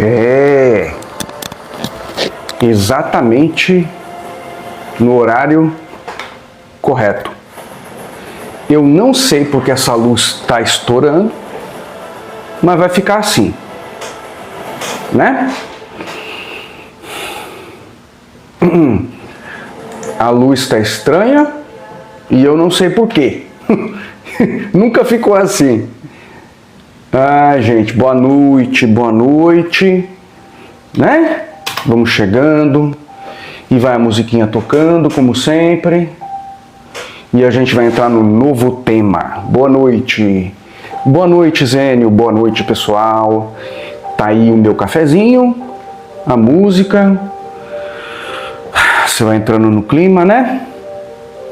É exatamente no horário correto. Eu não sei porque essa luz está estourando, mas vai ficar assim, né? A luz está estranha e eu não sei porquê. Nunca ficou assim. Ah, gente, boa noite, né? Vamos chegando e vai a musiquinha tocando, como sempre. E a gente vai entrar no novo tema. Boa noite. Boa noite, Zênio. Boa noite, pessoal. Tá aí o meu cafezinho, a música. Você vai entrando no clima, né?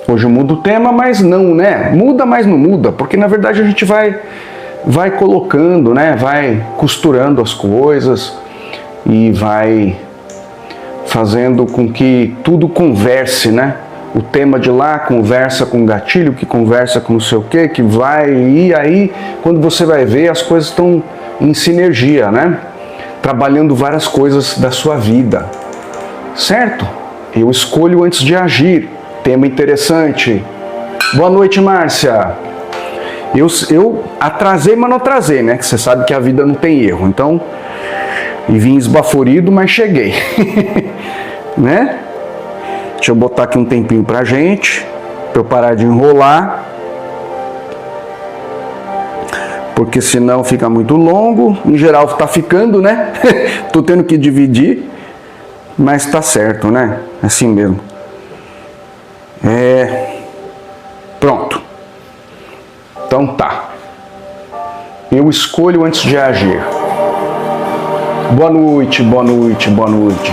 Hoje eu mudo o tema, mas não, né? Muda, mas não muda, porque na verdade a gente vai colocando, né? Vai costurando as coisas e vai fazendo com que tudo converse, né? O tema de lá conversa com o gatilho, que conversa com não sei o que vai, e aí quando você vai ver, as coisas estão em sinergia, né? Trabalhando várias coisas da sua vida, certo? Eu escolho antes de agir. Tema interessante. Boa noite, Márcia. Eu atrasei, mas não atrasei, né? Que você sabe que a vida não tem erro. Então, e vim esbaforido, mas cheguei. Né? Deixa eu botar aqui um tempinho pra gente, pra eu parar de enrolar. Porque senão fica muito longo. Em geral tá ficando, né? Tô tendo que dividir. Mas tá certo, né? Assim mesmo. Pronto. Então tá. Eu escolho antes de agir. Boa noite, boa noite, boa noite.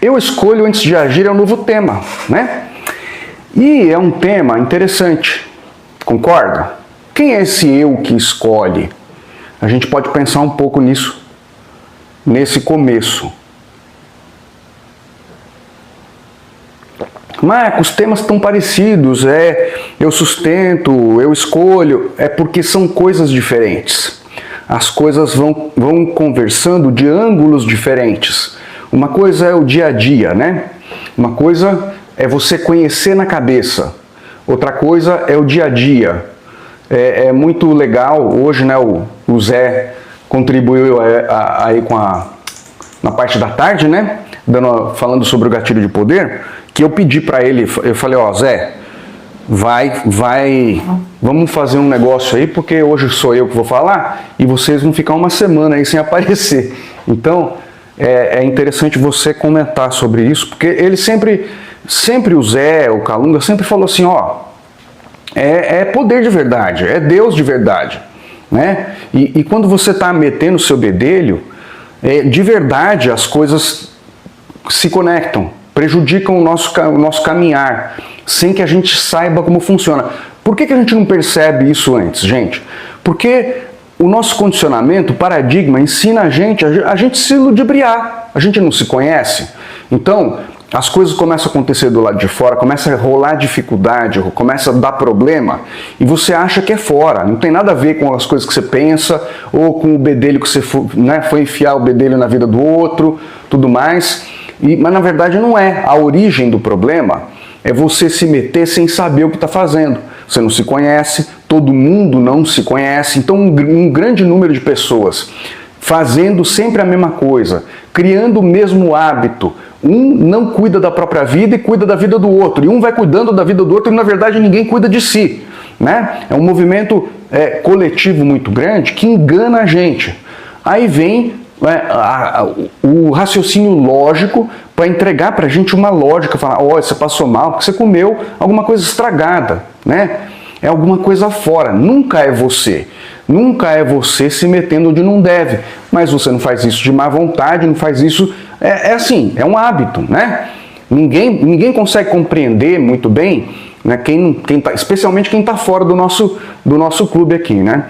Eu escolho antes de agir é um novo tema, né? E é um tema interessante. Concorda? Quem é esse eu que escolhe? A gente pode pensar um pouco nisso, nesse começo. Marcos, os temas estão parecidos, eu sustento, eu escolho, é porque são coisas diferentes. As coisas vão conversando de ângulos diferentes. Uma coisa é o dia a dia, né? Uma coisa é você conhecer na cabeça. Outra coisa é o dia a dia. É muito legal, hoje, né, o Zé contribuiu aí na parte da tarde, né, falando sobre o gatilho de poder, que eu pedi para ele, eu falei, ó, Zé, vamos fazer um negócio aí, porque hoje sou eu que vou falar, e vocês vão ficar uma semana aí sem aparecer. Então, é interessante você comentar sobre isso, porque ele sempre o Zé, o Calunga, sempre falou assim, ó, é poder de verdade, é Deus de verdade, né? E quando você está metendo o seu bedelho, de verdade as coisas se conectam, prejudicam o nosso caminhar, sem que a gente saiba como funciona. Por que a gente não percebe isso antes, gente? Porque o nosso condicionamento, o paradigma, ensina a gente se ludibriar, a gente não se conhece. Então, as coisas começam a acontecer do lado de fora, começa a rolar dificuldade, começa a dar problema, e você acha que é fora, não tem nada a ver com as coisas que você pensa, ou com o bedelho que você foi enfiar o bedelho na vida do outro, tudo mais, mas na verdade não é. A origem do problema é você se meter sem saber o que está fazendo. Você não se conhece, todo mundo não se conhece, então um grande número de pessoas fazendo sempre a mesma coisa, criando o mesmo hábito. Um não cuida da própria vida e cuida da vida do outro. E um vai cuidando da vida do outro e, na verdade, ninguém cuida de si, né? É um movimento coletivo muito grande que engana a gente. Aí vem o raciocínio lógico para entregar para a gente uma lógica. Falar, ó, você passou mal porque você comeu alguma coisa estragada, né? É alguma coisa fora. Nunca é você. Nunca é você se metendo onde não deve. Mas você não faz isso de má vontade, não faz isso... assim, é um hábito, né? Ninguém consegue compreender muito bem, né, especialmente quem está fora do nosso clube aqui, né?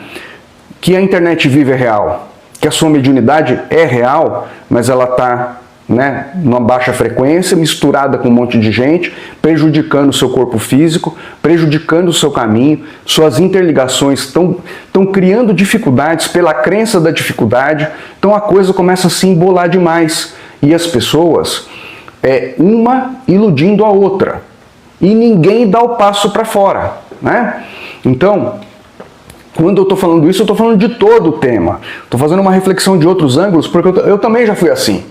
Que a internet vive é real, que a sua mediunidade é real, mas ela está né, numa baixa frequência, misturada com um monte de gente, prejudicando o seu corpo físico, prejudicando o seu caminho, suas interligações estão criando dificuldades pela crença da dificuldade, então a coisa começa a se embolar demais. E as pessoas, uma iludindo a outra, e ninguém dá o passo para fora, né? Então, quando eu estou falando isso, eu estou falando de todo o tema. Estou fazendo uma reflexão de outros ângulos, porque eu também já fui assim.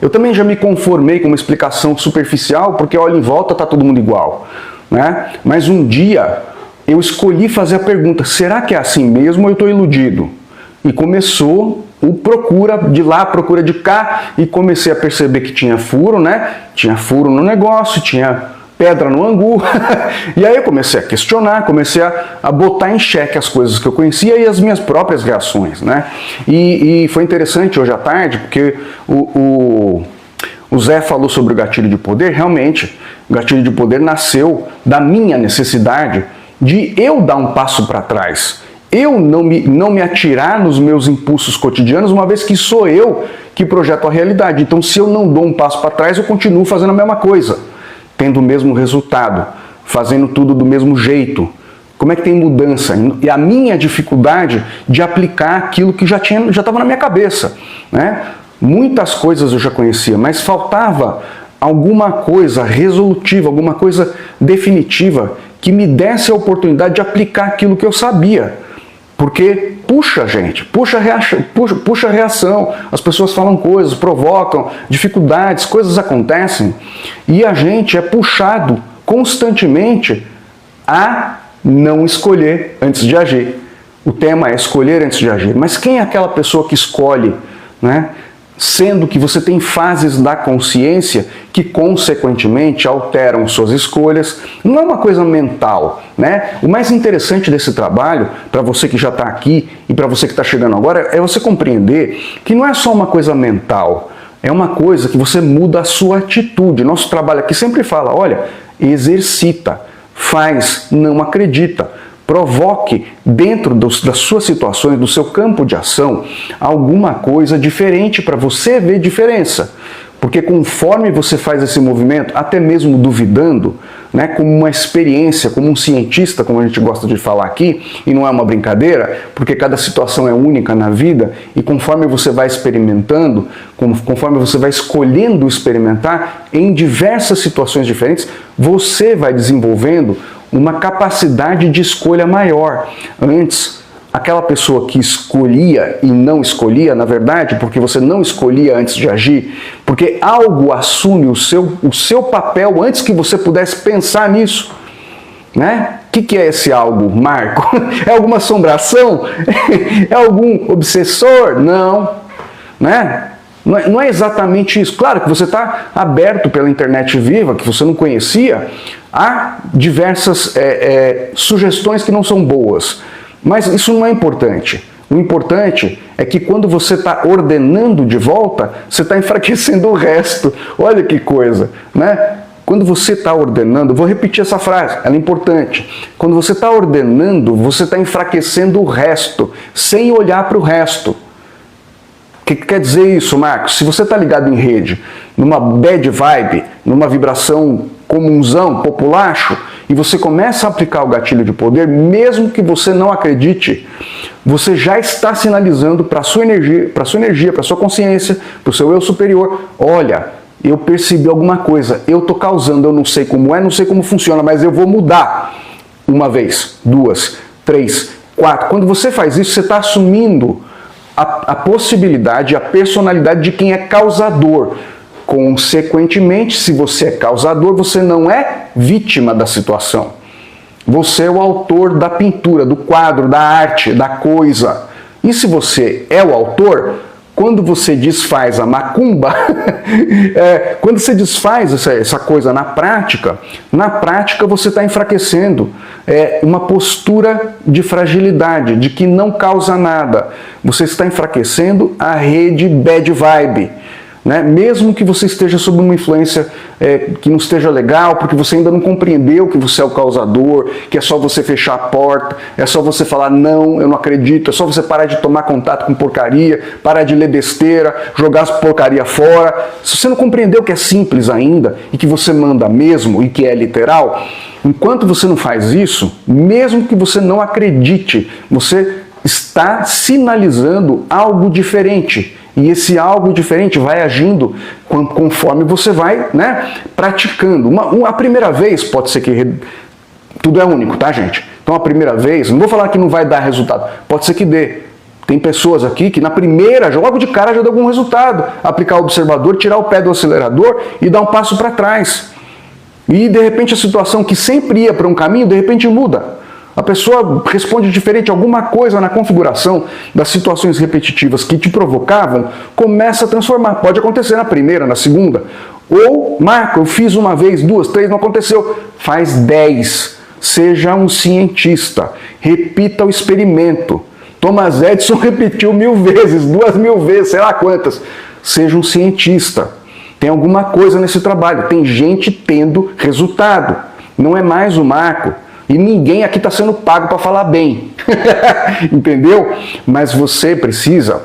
Eu também já me conformei com uma explicação superficial, porque olha em volta, está todo mundo igual, né? Mas um dia eu escolhi fazer a pergunta, será que é assim mesmo ou eu estou iludido? E começou o procura de lá, procura de cá, e comecei a perceber que tinha furo, né? Tinha furo no negócio, tinha pedra no angu, e aí eu comecei a questionar, comecei a botar em xeque as coisas que eu conhecia e as minhas próprias reações, né? E foi interessante hoje à tarde, porque o Zé falou sobre o gatilho de poder. Realmente, o gatilho de poder nasceu da minha necessidade de eu dar um passo para trás, eu não me atirar nos meus impulsos cotidianos, uma vez que sou eu que projeto a realidade. Então, se eu não dou um passo para trás, eu continuo fazendo a mesma coisa, tendo o mesmo resultado, fazendo tudo do mesmo jeito. Como é que tem mudança? E a minha dificuldade de aplicar aquilo que já estava na minha cabeça, né? Muitas coisas eu já conhecia, mas faltava alguma coisa resolutiva, alguma coisa definitiva que me desse a oportunidade de aplicar aquilo que eu sabia. Porque puxa, gente, puxa a reação, as pessoas falam coisas, provocam dificuldades, coisas acontecem, e a gente é puxado constantemente a não escolher antes de agir. O tema é escolher antes de agir, mas quem é aquela pessoa que escolhe, né? Sendo que você tem fases da consciência que, consequentemente, alteram suas escolhas. Não é uma coisa mental, né? O mais interessante desse trabalho, para você que já está aqui e para você que está chegando agora, é você compreender que não é só uma coisa mental, é uma coisa que você muda a sua atitude. Nosso trabalho aqui sempre fala, olha, exercita, faz, não acredita. Provoque dentro das suas situações, do seu campo de ação, alguma coisa diferente para você ver diferença. Porque conforme você faz esse movimento, até mesmo duvidando, né, como uma experiência, como um cientista, como a gente gosta de falar aqui, e não é uma brincadeira, porque cada situação é única na vida, e conforme você vai experimentando, conforme você vai escolhendo experimentar em diversas situações diferentes, você vai desenvolvendo uma capacidade de escolha maior. Antes, aquela pessoa que escolhia e não escolhia, na verdade, porque você não escolhia antes de agir, porque algo assume o seu papel antes que você pudesse pensar nisso, né? O que é esse algo, Marco? É alguma assombração? É algum obsessor? Não, né? Não é exatamente isso. Claro que você está aberto pela internet viva, que você não conhecia, há diversas sugestões que não são boas. Mas isso não é importante. O importante é que quando você está ordenando de volta, você está enfraquecendo o resto. Olha que coisa, né? Quando você está ordenando, vou repetir essa frase, ela é importante. Quando você está ordenando, você está enfraquecendo o resto, sem olhar para o resto. O que quer dizer isso, Marcos? Se você está ligado em rede, numa bad vibe, numa vibração comunzão, populacho, e você começa a aplicar o gatilho de poder, mesmo que você não acredite, você já está sinalizando para a sua energia, para a sua consciência, para o seu eu superior, olha, eu percebi alguma coisa, eu estou causando, eu não sei como é, não sei como funciona, mas eu vou mudar. Uma vez, duas, três, quatro. Quando você faz isso, você está assumindo a possibilidade, a personalidade de quem é causador. Consequentemente, se você é causador, você não é vítima da situação. Você é o autor da pintura, do quadro, da arte, da coisa. E se você é o autor, quando você desfaz a macumba, quando você desfaz essa coisa na prática você está enfraquecendo. É uma postura de fragilidade, de que não causa nada. Você está enfraquecendo a rede bad vibe. né? Mesmo que você esteja sob uma influência que não esteja legal, porque você ainda não compreendeu que você é o causador, que é só você fechar a porta, é só você falar não, eu não acredito, é só você parar de tomar contato com porcaria, parar de ler besteira, jogar as porcaria fora. Se você não compreendeu que é simples ainda, e que você manda mesmo, e que é literal, enquanto você não faz isso, mesmo que você não acredite, você está sinalizando algo diferente. E esse algo diferente vai agindo conforme você vai, né, praticando. A primeira vez pode ser que tudo é único, tá, gente? Então a primeira vez, não vou falar que não vai dar resultado, pode ser que dê. Tem pessoas aqui que na primeira, logo de cara já deu algum resultado. Aplicar o observador, tirar o pé do acelerador e dar um passo para trás. E de repente a situação que sempre ia para um caminho, de repente muda. A pessoa responde diferente, alguma coisa na configuração das situações repetitivas que te provocavam, começa a transformar. Pode acontecer na primeira, na segunda. Ou, Marco, eu fiz uma vez, duas, três, não aconteceu. Faz 10. Seja um cientista. Repita o experimento. Thomas Edison repetiu 1000 vezes, 2000 vezes, sei lá quantas. Seja um cientista. Tem alguma coisa nesse trabalho. Tem gente tendo resultado. Não é mais o Marco. E ninguém aqui está sendo pago para falar bem. Entendeu? Mas você precisa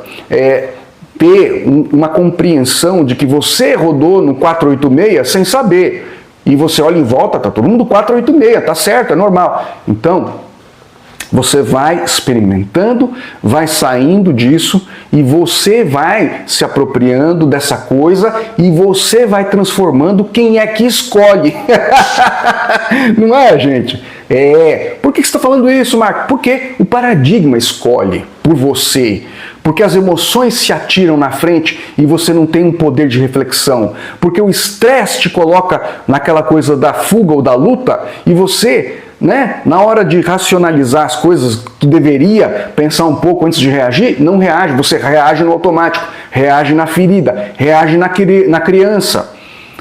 ter uma compreensão de que você rodou no 486 sem saber. E você olha em volta, tá todo mundo 486, tá certo, é normal. Então, você vai experimentando, vai saindo disso e você vai se apropriando dessa coisa e você vai transformando quem é que escolhe. Não é, gente? Por que você está falando isso, Marco? Porque o paradigma escolhe por você. Porque as emoções se atiram na frente e você não tem um poder de reflexão. Porque o estresse te coloca naquela coisa da fuga ou da luta e você, né, na hora de racionalizar as coisas que deveria pensar um pouco antes de reagir, não reage, você reage no automático, reage na ferida, reage na criança.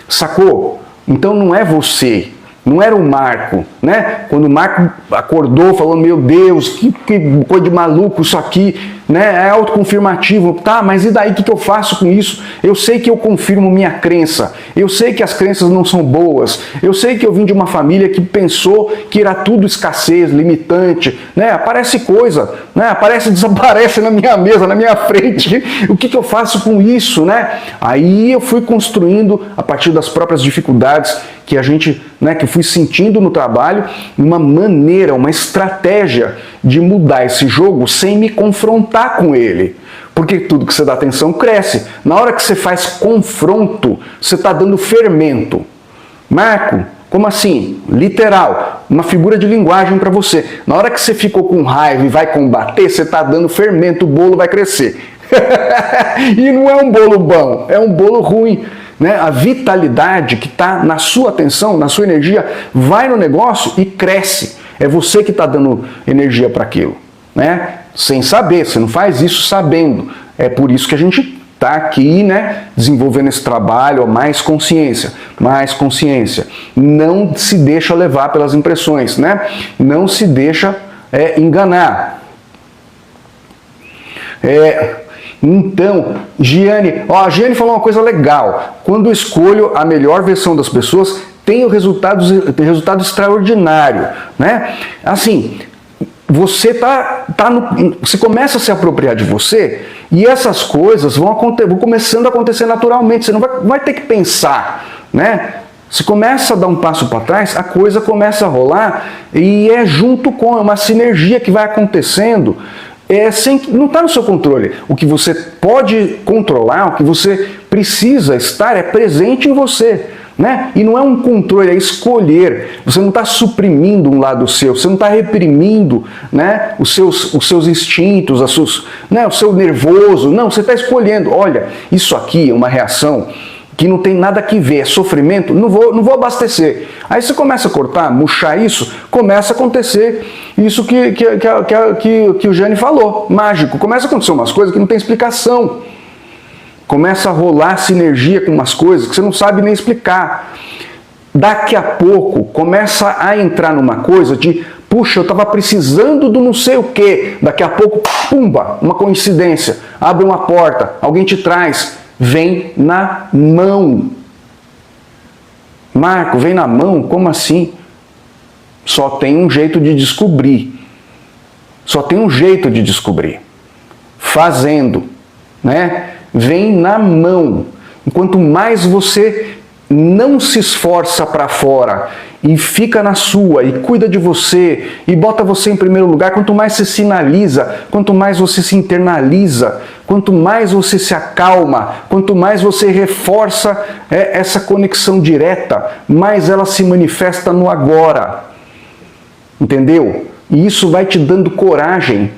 Sacou? Então não é você. Não era o Marco, né? Quando o Marco acordou falando, meu Deus, que coisa de maluco isso aqui, né? É autoconfirmativo. Tá, mas e daí o que eu faço com isso? Eu sei que eu confirmo minha crença. Eu sei que as crenças não são boas. Eu sei que eu vim de uma família que pensou que era tudo escassez, limitante, né? Aparece coisa, né? Aparece, desaparece na minha mesa, na minha frente. O que eu faço com isso, né? Aí eu fui construindo, a partir das próprias dificuldades que a gente, né, que eu fui sentindo no trabalho, uma maneira, uma estratégia de mudar esse jogo sem me confrontar com ele. Porque tudo que você dá atenção cresce. Na hora que você faz confronto, você está dando fermento. Marco, como assim? Literal, uma figura de linguagem para você. Na hora que você ficou com raiva e vai combater, você está dando fermento, o bolo vai crescer. E não é um bolo bom, é um bolo ruim. Né? A vitalidade que está na sua atenção, na sua energia, vai no negócio e cresce. É você que está dando energia para aquilo. Né? Sem saber, você não faz isso sabendo. É por isso que a gente está aqui, né, desenvolvendo esse trabalho, mais consciência, mais consciência. Não se deixa levar pelas impressões, né? Não se deixa enganar. Então, Giane, a Giane falou uma coisa legal. Quando eu escolho a melhor versão das pessoas, tenho resultado extraordinário, né? Assim, você você começa a se apropriar de você e essas coisas vão começando a acontecer naturalmente. Você não vai ter que pensar, né? Você começa a dar um passo para trás, a coisa começa a rolar e é junto com uma sinergia que vai acontecendo. Não está no seu controle. O que você pode controlar, o que você precisa estar é presente em você. Né? E não é um controle, é escolher. Você não está suprimindo um lado seu, você não está reprimindo, né, os seus instintos, o seu nervoso. Não, você está escolhendo. Olha, isso aqui é uma reação que não tem nada que ver, é sofrimento, não vou abastecer. Aí você começa a cortar, murchar isso, começa a acontecer isso que o Jane falou, mágico. Começa a acontecer umas coisas que não tem explicação. Começa a rolar sinergia com umas coisas que você não sabe nem explicar. Daqui a pouco, começa a entrar numa coisa de, puxa, eu estava precisando do não sei o quê. Daqui a pouco, pumba, uma coincidência. Abre uma porta, alguém te traz. vem na mão. Marco, vem na mão? Como assim? Só tem um jeito de descobrir. Só tem um jeito de descobrir. Fazendo, né? Vem na mão. Enquanto mais você não se esforça para fora e fica na sua e cuida de você e bota você em primeiro lugar, quanto mais você sinaliza, quanto mais você se internaliza, quanto mais você se acalma, quanto mais você reforça essa conexão direta, mais ela se manifesta no agora. Entendeu? E isso vai te dando coragem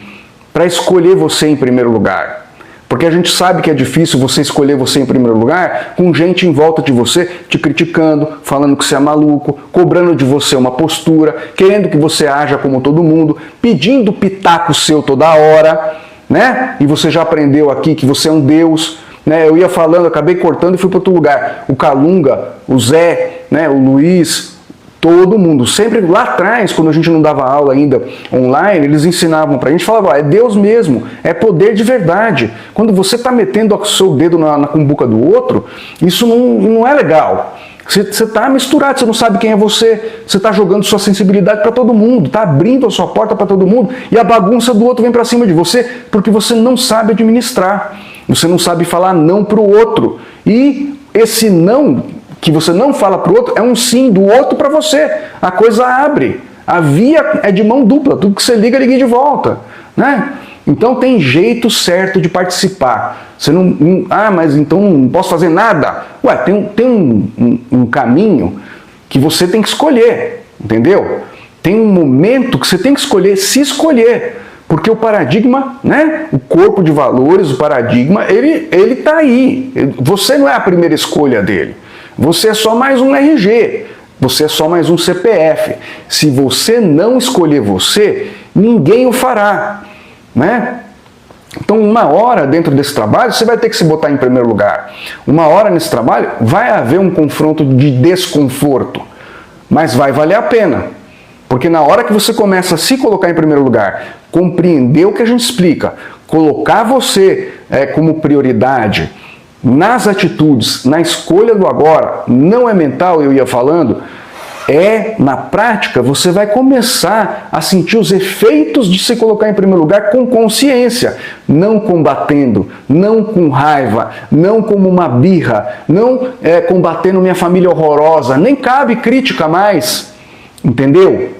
para escolher você em primeiro lugar. Porque a gente sabe que é difícil você escolher você em primeiro lugar com gente em volta de você te criticando, falando que você é maluco, cobrando de você uma postura, querendo que você haja como todo mundo, pedindo pitaco seu toda hora, né? E você já aprendeu aqui que você é um deus, né? Eu ia falando, acabei cortando e fui para outro lugar. O Calunga, o Zé, né? O Luiz, todo mundo, sempre lá atrás, quando a gente não dava aula ainda online, eles ensinavam pra gente, falavam, é Deus mesmo, é poder de verdade. Quando você está metendo o seu dedo na cumbuca do outro, isso não é legal. Você está misturado, você não sabe quem é você está jogando sua sensibilidade para todo mundo, está abrindo a sua porta para todo mundo e a bagunça do outro vem para cima de você porque você não sabe administrar, você não sabe falar não para o outro. E esse não que você não fala para o outro, é um sim do outro para você. A coisa abre. A via é de mão dupla. Tudo que você liga, ligue de volta. Né? Então tem jeito certo de participar. Você não mas então não posso fazer nada. Ué, tem um caminho que você tem que escolher. Entendeu? Tem um momento que você tem que escolher, se escolher. Porque o paradigma, né? O corpo de valores, o paradigma, ele está aí. Você não é a primeira escolha dele. Você é só mais um RG, você é só mais um CPF. Se você não escolher você, ninguém o fará, né? Então, uma hora dentro desse trabalho, você vai ter que se botar em primeiro lugar. Uma hora nesse trabalho, vai haver um confronto de desconforto, mas vai valer a pena. Porque na hora que você começa a se colocar em primeiro lugar, compreender o que a gente explica, colocar você como prioridade, nas atitudes, na escolha do agora, não é mental, eu ia falando, na prática, você vai começar a sentir os efeitos de se colocar em primeiro lugar com consciência, não combatendo, não com raiva, não como uma birra, não combatendo minha família horrorosa, nem cabe crítica mais, entendeu?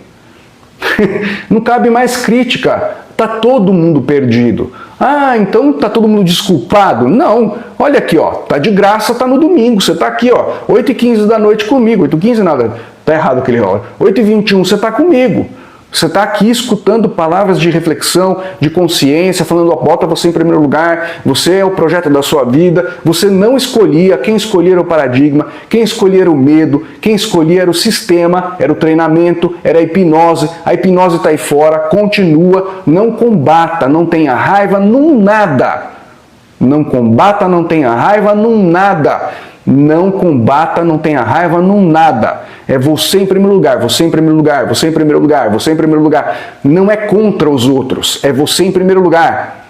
Não cabe mais crítica, tá todo mundo perdido. Ah, então tá todo mundo desculpado? Não, olha aqui, ó, tá de graça, tá no domingo, você tá aqui, ó, 8h15 da noite comigo, 8h15 nada, tá errado aquele hora, 8h21 você tá comigo, você tá aqui escutando palavras de reflexão, de consciência, falando, ó, bota você em primeiro lugar, você é o projeto da sua vida, você não escolhia, quem escolhia era o paradigma, quem escolhia era o medo, quem escolhia era o sistema, era o treinamento, era a hipnose tá aí fora, continua, não combata, não tenha raiva, num nada, não combata, não tenha raiva, num nada, não combata, não tenha raiva, num nada. É você em primeiro lugar, você em primeiro lugar, você em primeiro lugar, você em primeiro lugar. Não é contra os outros, é você em primeiro lugar.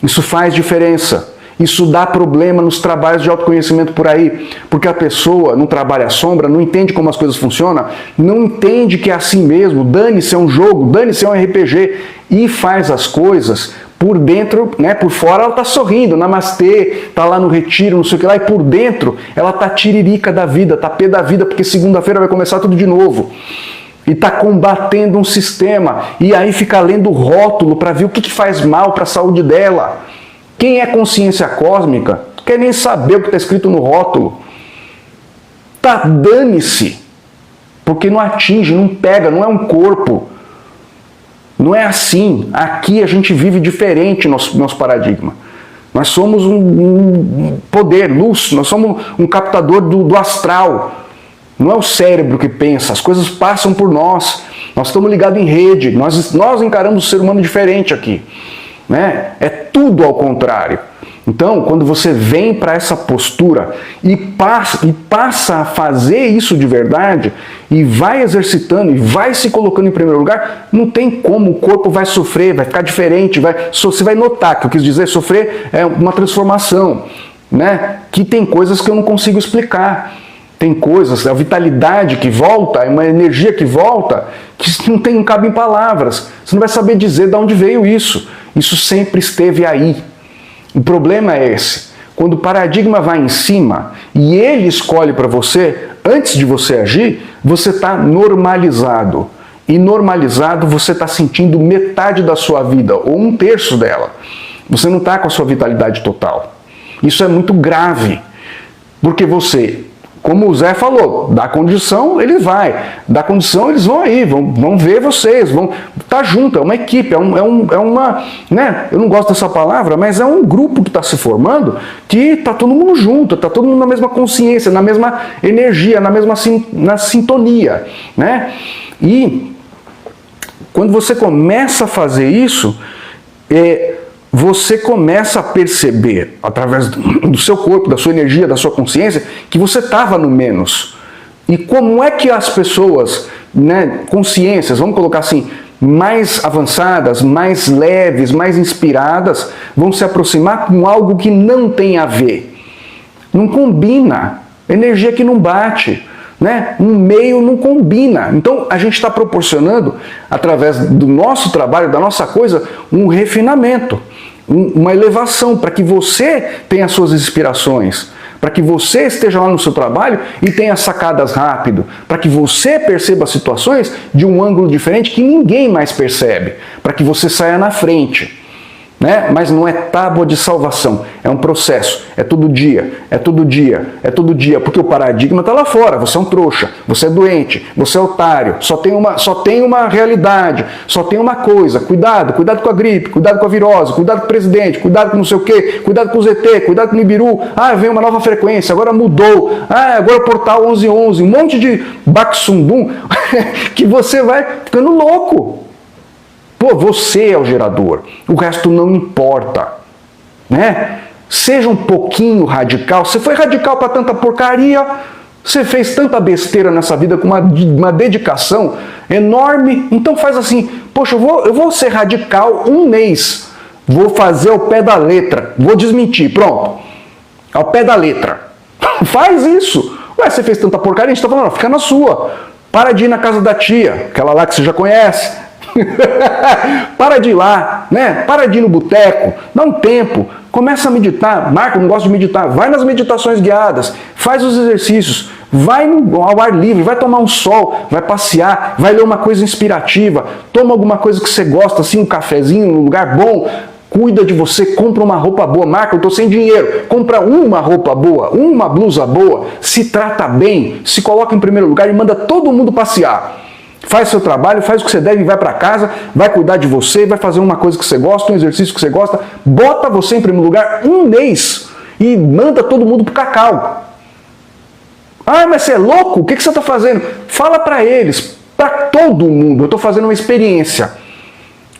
Isso faz diferença. Isso dá problema nos trabalhos de autoconhecimento por aí, porque a pessoa não trabalha à sombra, não entende como as coisas funcionam, não entende que é assim mesmo, dane-se é um jogo, dane-se é um RPG, e faz as coisas por dentro, né, por fora ela tá sorrindo, namastê, tá lá no retiro, não sei o que lá, e por dentro ela tá tiririca da vida, tá pé da vida, porque segunda-feira vai começar tudo de novo. E tá combatendo um sistema, e aí fica lendo o rótulo para ver o que faz mal para a saúde dela. Quem é consciência cósmica não quer nem saber o que está escrito no rótulo. Tá, dane-se, porque não atinge, não pega, não é um corpo. Não é assim. Aqui a gente vive diferente nosso paradigma. Nós somos um poder, luz, nós somos um captador do astral. Não é o cérebro que pensa, as coisas passam por nós. Nós estamos ligados em rede, nós encaramos o ser humano diferente aqui. Né? É tudo ao contrário. Então, quando você vem para essa postura e passa a fazer isso de verdade, e vai exercitando, e vai se colocando em primeiro lugar, não tem como, o corpo vai sofrer, vai ficar diferente, você vai notar, que eu quis dizer, sofrer é uma transformação. né? Que tem coisas que eu não consigo explicar. Tem coisas, a vitalidade que volta, uma energia que volta, que não cabe em palavras. Você não vai saber dizer de onde veio isso. Isso sempre esteve aí. O problema é esse. Quando o paradigma vai em cima e ele escolhe para você, antes de você agir, você está normalizado. E normalizado você está sentindo metade da sua vida, ou 1/3 dela. Você não está com a sua vitalidade total. Isso é muito grave. Porque você, como o Zé falou, dá condição, ele vai. Dá condição, eles vão aí, vão ver vocês, vão estar junto, é uma equipe, é uma, né? Eu não gosto dessa palavra, mas é um grupo que está se formando, que está todo mundo junto, está todo mundo na mesma consciência, na mesma energia, na sintonia, né? E quando você começa a fazer isso, você começa a perceber, através do seu corpo, da sua energia, da sua consciência, que você estava no menos. E como é que as pessoas, né, consciências, vamos colocar assim, mais avançadas, mais leves, mais inspiradas, vão se aproximar com algo que não tem a ver. Não combina. Energia que não bate. Né? Um meio não combina. Então a gente está proporcionando, através do nosso trabalho, da nossa coisa, um refinamento, uma elevação, para que você tenha suas inspirações, para que você esteja lá no seu trabalho e tenha sacadas rápido, para que você perceba situações de um ângulo diferente que ninguém mais percebe, para que você saia na frente. Né? Mas não é tábua de salvação, é um processo, é todo dia, é todo dia, é todo dia, porque o paradigma está lá fora, você é um trouxa, você é doente, você é otário, só tem uma realidade, só tem uma coisa, cuidado com a gripe, cuidado com a virose, cuidado com o presidente, cuidado com não sei o quê, cuidado com o ZT, cuidado com o Nibiru, vem uma nova frequência, agora mudou, agora o portal 1111, um monte de baxundum, que você vai ficando louco. Pô, você é o gerador, o resto não importa, né? Seja um pouquinho radical. Você foi radical para tanta porcaria, você fez tanta besteira nessa vida com uma dedicação enorme, então faz assim, poxa, eu vou ser radical 1 mês, vou fazer ao pé da letra, vou desmentir, pronto, ao pé da letra. Faz isso. Ué, você fez tanta porcaria, a gente está falando, fica na sua. Para de ir na casa da tia, aquela lá que você já conhece. Para de ir lá, né? Para de ir no boteco, dá um tempo, começa a meditar. Marco, não gosto de meditar, vai nas meditações guiadas, faz os exercícios, vai ao ar livre, vai tomar um sol, vai passear, vai ler uma coisa inspirativa, toma alguma coisa que você gosta, assim, um cafezinho num lugar bom, cuida de você, compra uma roupa boa. Marco, eu estou sem dinheiro, compra uma roupa boa, uma blusa boa, se trata bem, se coloca em primeiro lugar e manda todo mundo passear. Faz seu trabalho, faz o que você deve, vai para casa, vai cuidar de você, vai fazer uma coisa que você gosta, um exercício que você gosta, bota você em primeiro lugar 1 mês e manda todo mundo pro cacau. Mas você é louco? O que você está fazendo? Fala para eles, para todo mundo. Eu estou fazendo uma experiência.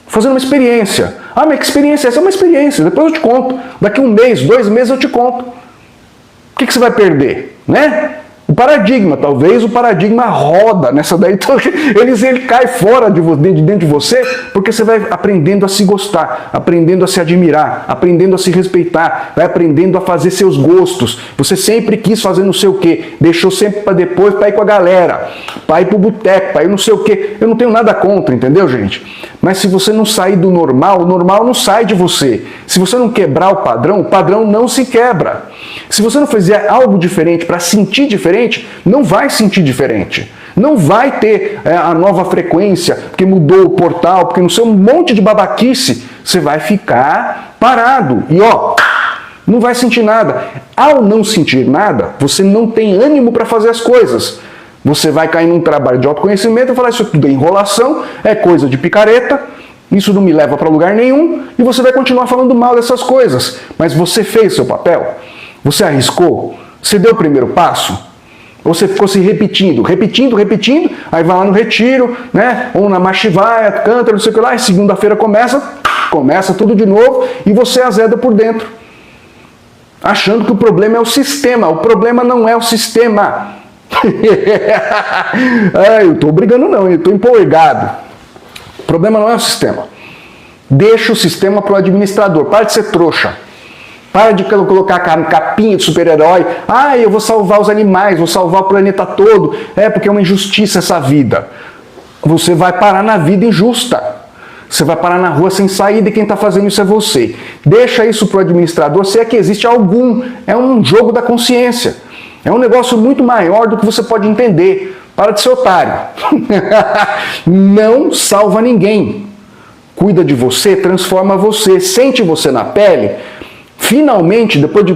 Fazendo uma experiência. Mas que experiência é essa? É uma experiência, depois eu te conto. Daqui 1 mês, 2 meses eu te conto. O que você vai perder? Né? O paradigma, talvez o paradigma roda nessa daí, então ele cai fora de dentro de você, porque você vai aprendendo a se gostar, aprendendo a se admirar, aprendendo a se respeitar, vai aprendendo a fazer seus gostos. Você sempre quis fazer não sei o quê, deixou sempre para depois, para ir com a galera, para ir pro boteco, para ir não sei o quê. Eu não tenho nada contra, entendeu, gente? Mas se você não sair do normal, o normal não sai de você. Se você não quebrar o padrão não se quebra. Se você não fizer algo diferente para sentir diferente, não vai sentir diferente. Não vai ter a nova frequência, porque mudou o portal, porque não sei, um monte de babaquice. Você vai ficar parado e não vai sentir nada. Ao não sentir nada, você não tem ânimo para fazer as coisas. Você vai cair num trabalho de autoconhecimento e falar, isso tudo é enrolação, é coisa de picareta, isso não me leva para lugar nenhum, e você vai continuar falando mal dessas coisas. Mas você fez seu papel? Você arriscou? Você deu o primeiro passo? Ou você ficou se repetindo, aí vai lá no retiro, né? Ou na Machivaya, canta, não sei o que lá, e segunda-feira começa tudo de novo, e você azeda por dentro. Achando que o problema é o sistema. O problema não é o sistema. Eu estou brigando não, eu estou empolgado. O problema não é o sistema. Deixa o sistema para o administrador. Para de ser trouxa. Para de colocar capinha de super-herói. Ah, eu vou salvar os animais, vou salvar o planeta todo. É porque é uma injustiça essa vida. Você vai parar na vida injusta. Você vai parar na rua sem saída e quem está fazendo isso é você. Deixa isso para o administrador, se é que existe algum. É um jogo da consciência. É um negócio muito maior do que você pode entender. Para de ser otário. Não salva ninguém. Cuida de você, transforma você, sente você na pele. Finalmente, depois de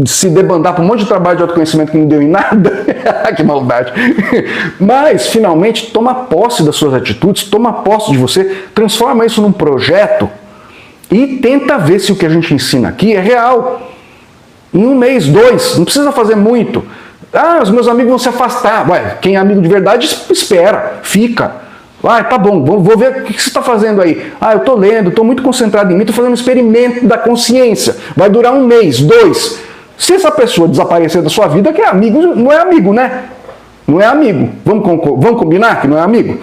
se debandar por um monte de trabalho de autoconhecimento que não deu em nada, que maldade, mas finalmente toma posse das suas atitudes, toma posse de você, transforma isso num projeto e tenta ver se o que a gente ensina aqui é real. Em 1 mês, 2, não precisa fazer muito. Ah, os meus amigos vão se afastar. Ué, quem é amigo de verdade espera, fica. Ah, tá bom, vou ver o que você está fazendo aí. Ah, eu estou lendo, estou muito concentrado em mim, estou fazendo um experimento da consciência. Vai durar 1 mês, 2. Se essa pessoa desaparecer da sua vida, que é amigo, não é amigo, né? Não é amigo. Vamos combinar que não é amigo?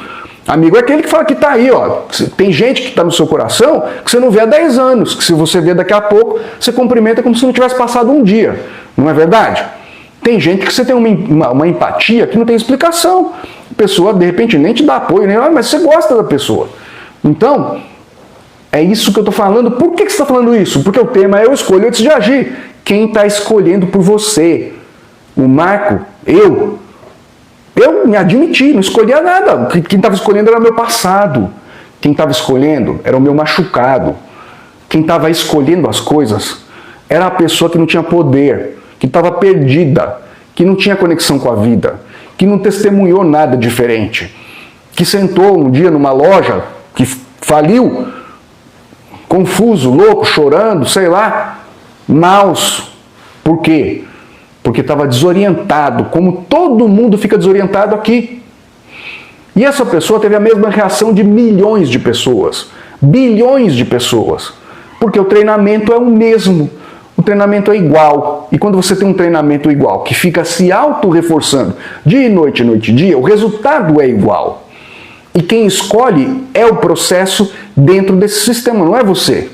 Amigo é aquele que fala que está aí, ó. Tem gente que está no seu coração que você não vê há 10 anos, que se você vê daqui a pouco, você cumprimenta como se não tivesse passado um dia. Não é verdade? Tem gente que você tem uma empatia que não tem explicação. A pessoa, de repente, nem te dá apoio, nem, mas você gosta da pessoa. Então, é isso que eu estou falando. Por que você está falando isso? Porque o tema é eu escolho antes de agir. Quem está escolhendo por você? O Marco? Eu me admiti, não escolhia nada. Quem estava escolhendo era o meu passado. Quem estava escolhendo era o meu machucado. Quem estava escolhendo as coisas era a pessoa que não tinha poder, que estava perdida, que não tinha conexão com a vida, que não testemunhou nada diferente, que sentou um dia numa loja que faliu, confuso, louco, chorando, sei lá, maus. Por quê? Porque estava desorientado, como todo mundo fica desorientado aqui. E essa pessoa teve a mesma reação de milhões de pessoas, bilhões de pessoas, porque o treinamento é o mesmo. O treinamento é igual. E quando você tem um treinamento igual, que fica se auto-reforçando dia e noite, noite e dia, o resultado é igual. E quem escolhe é o processo dentro desse sistema, não é você.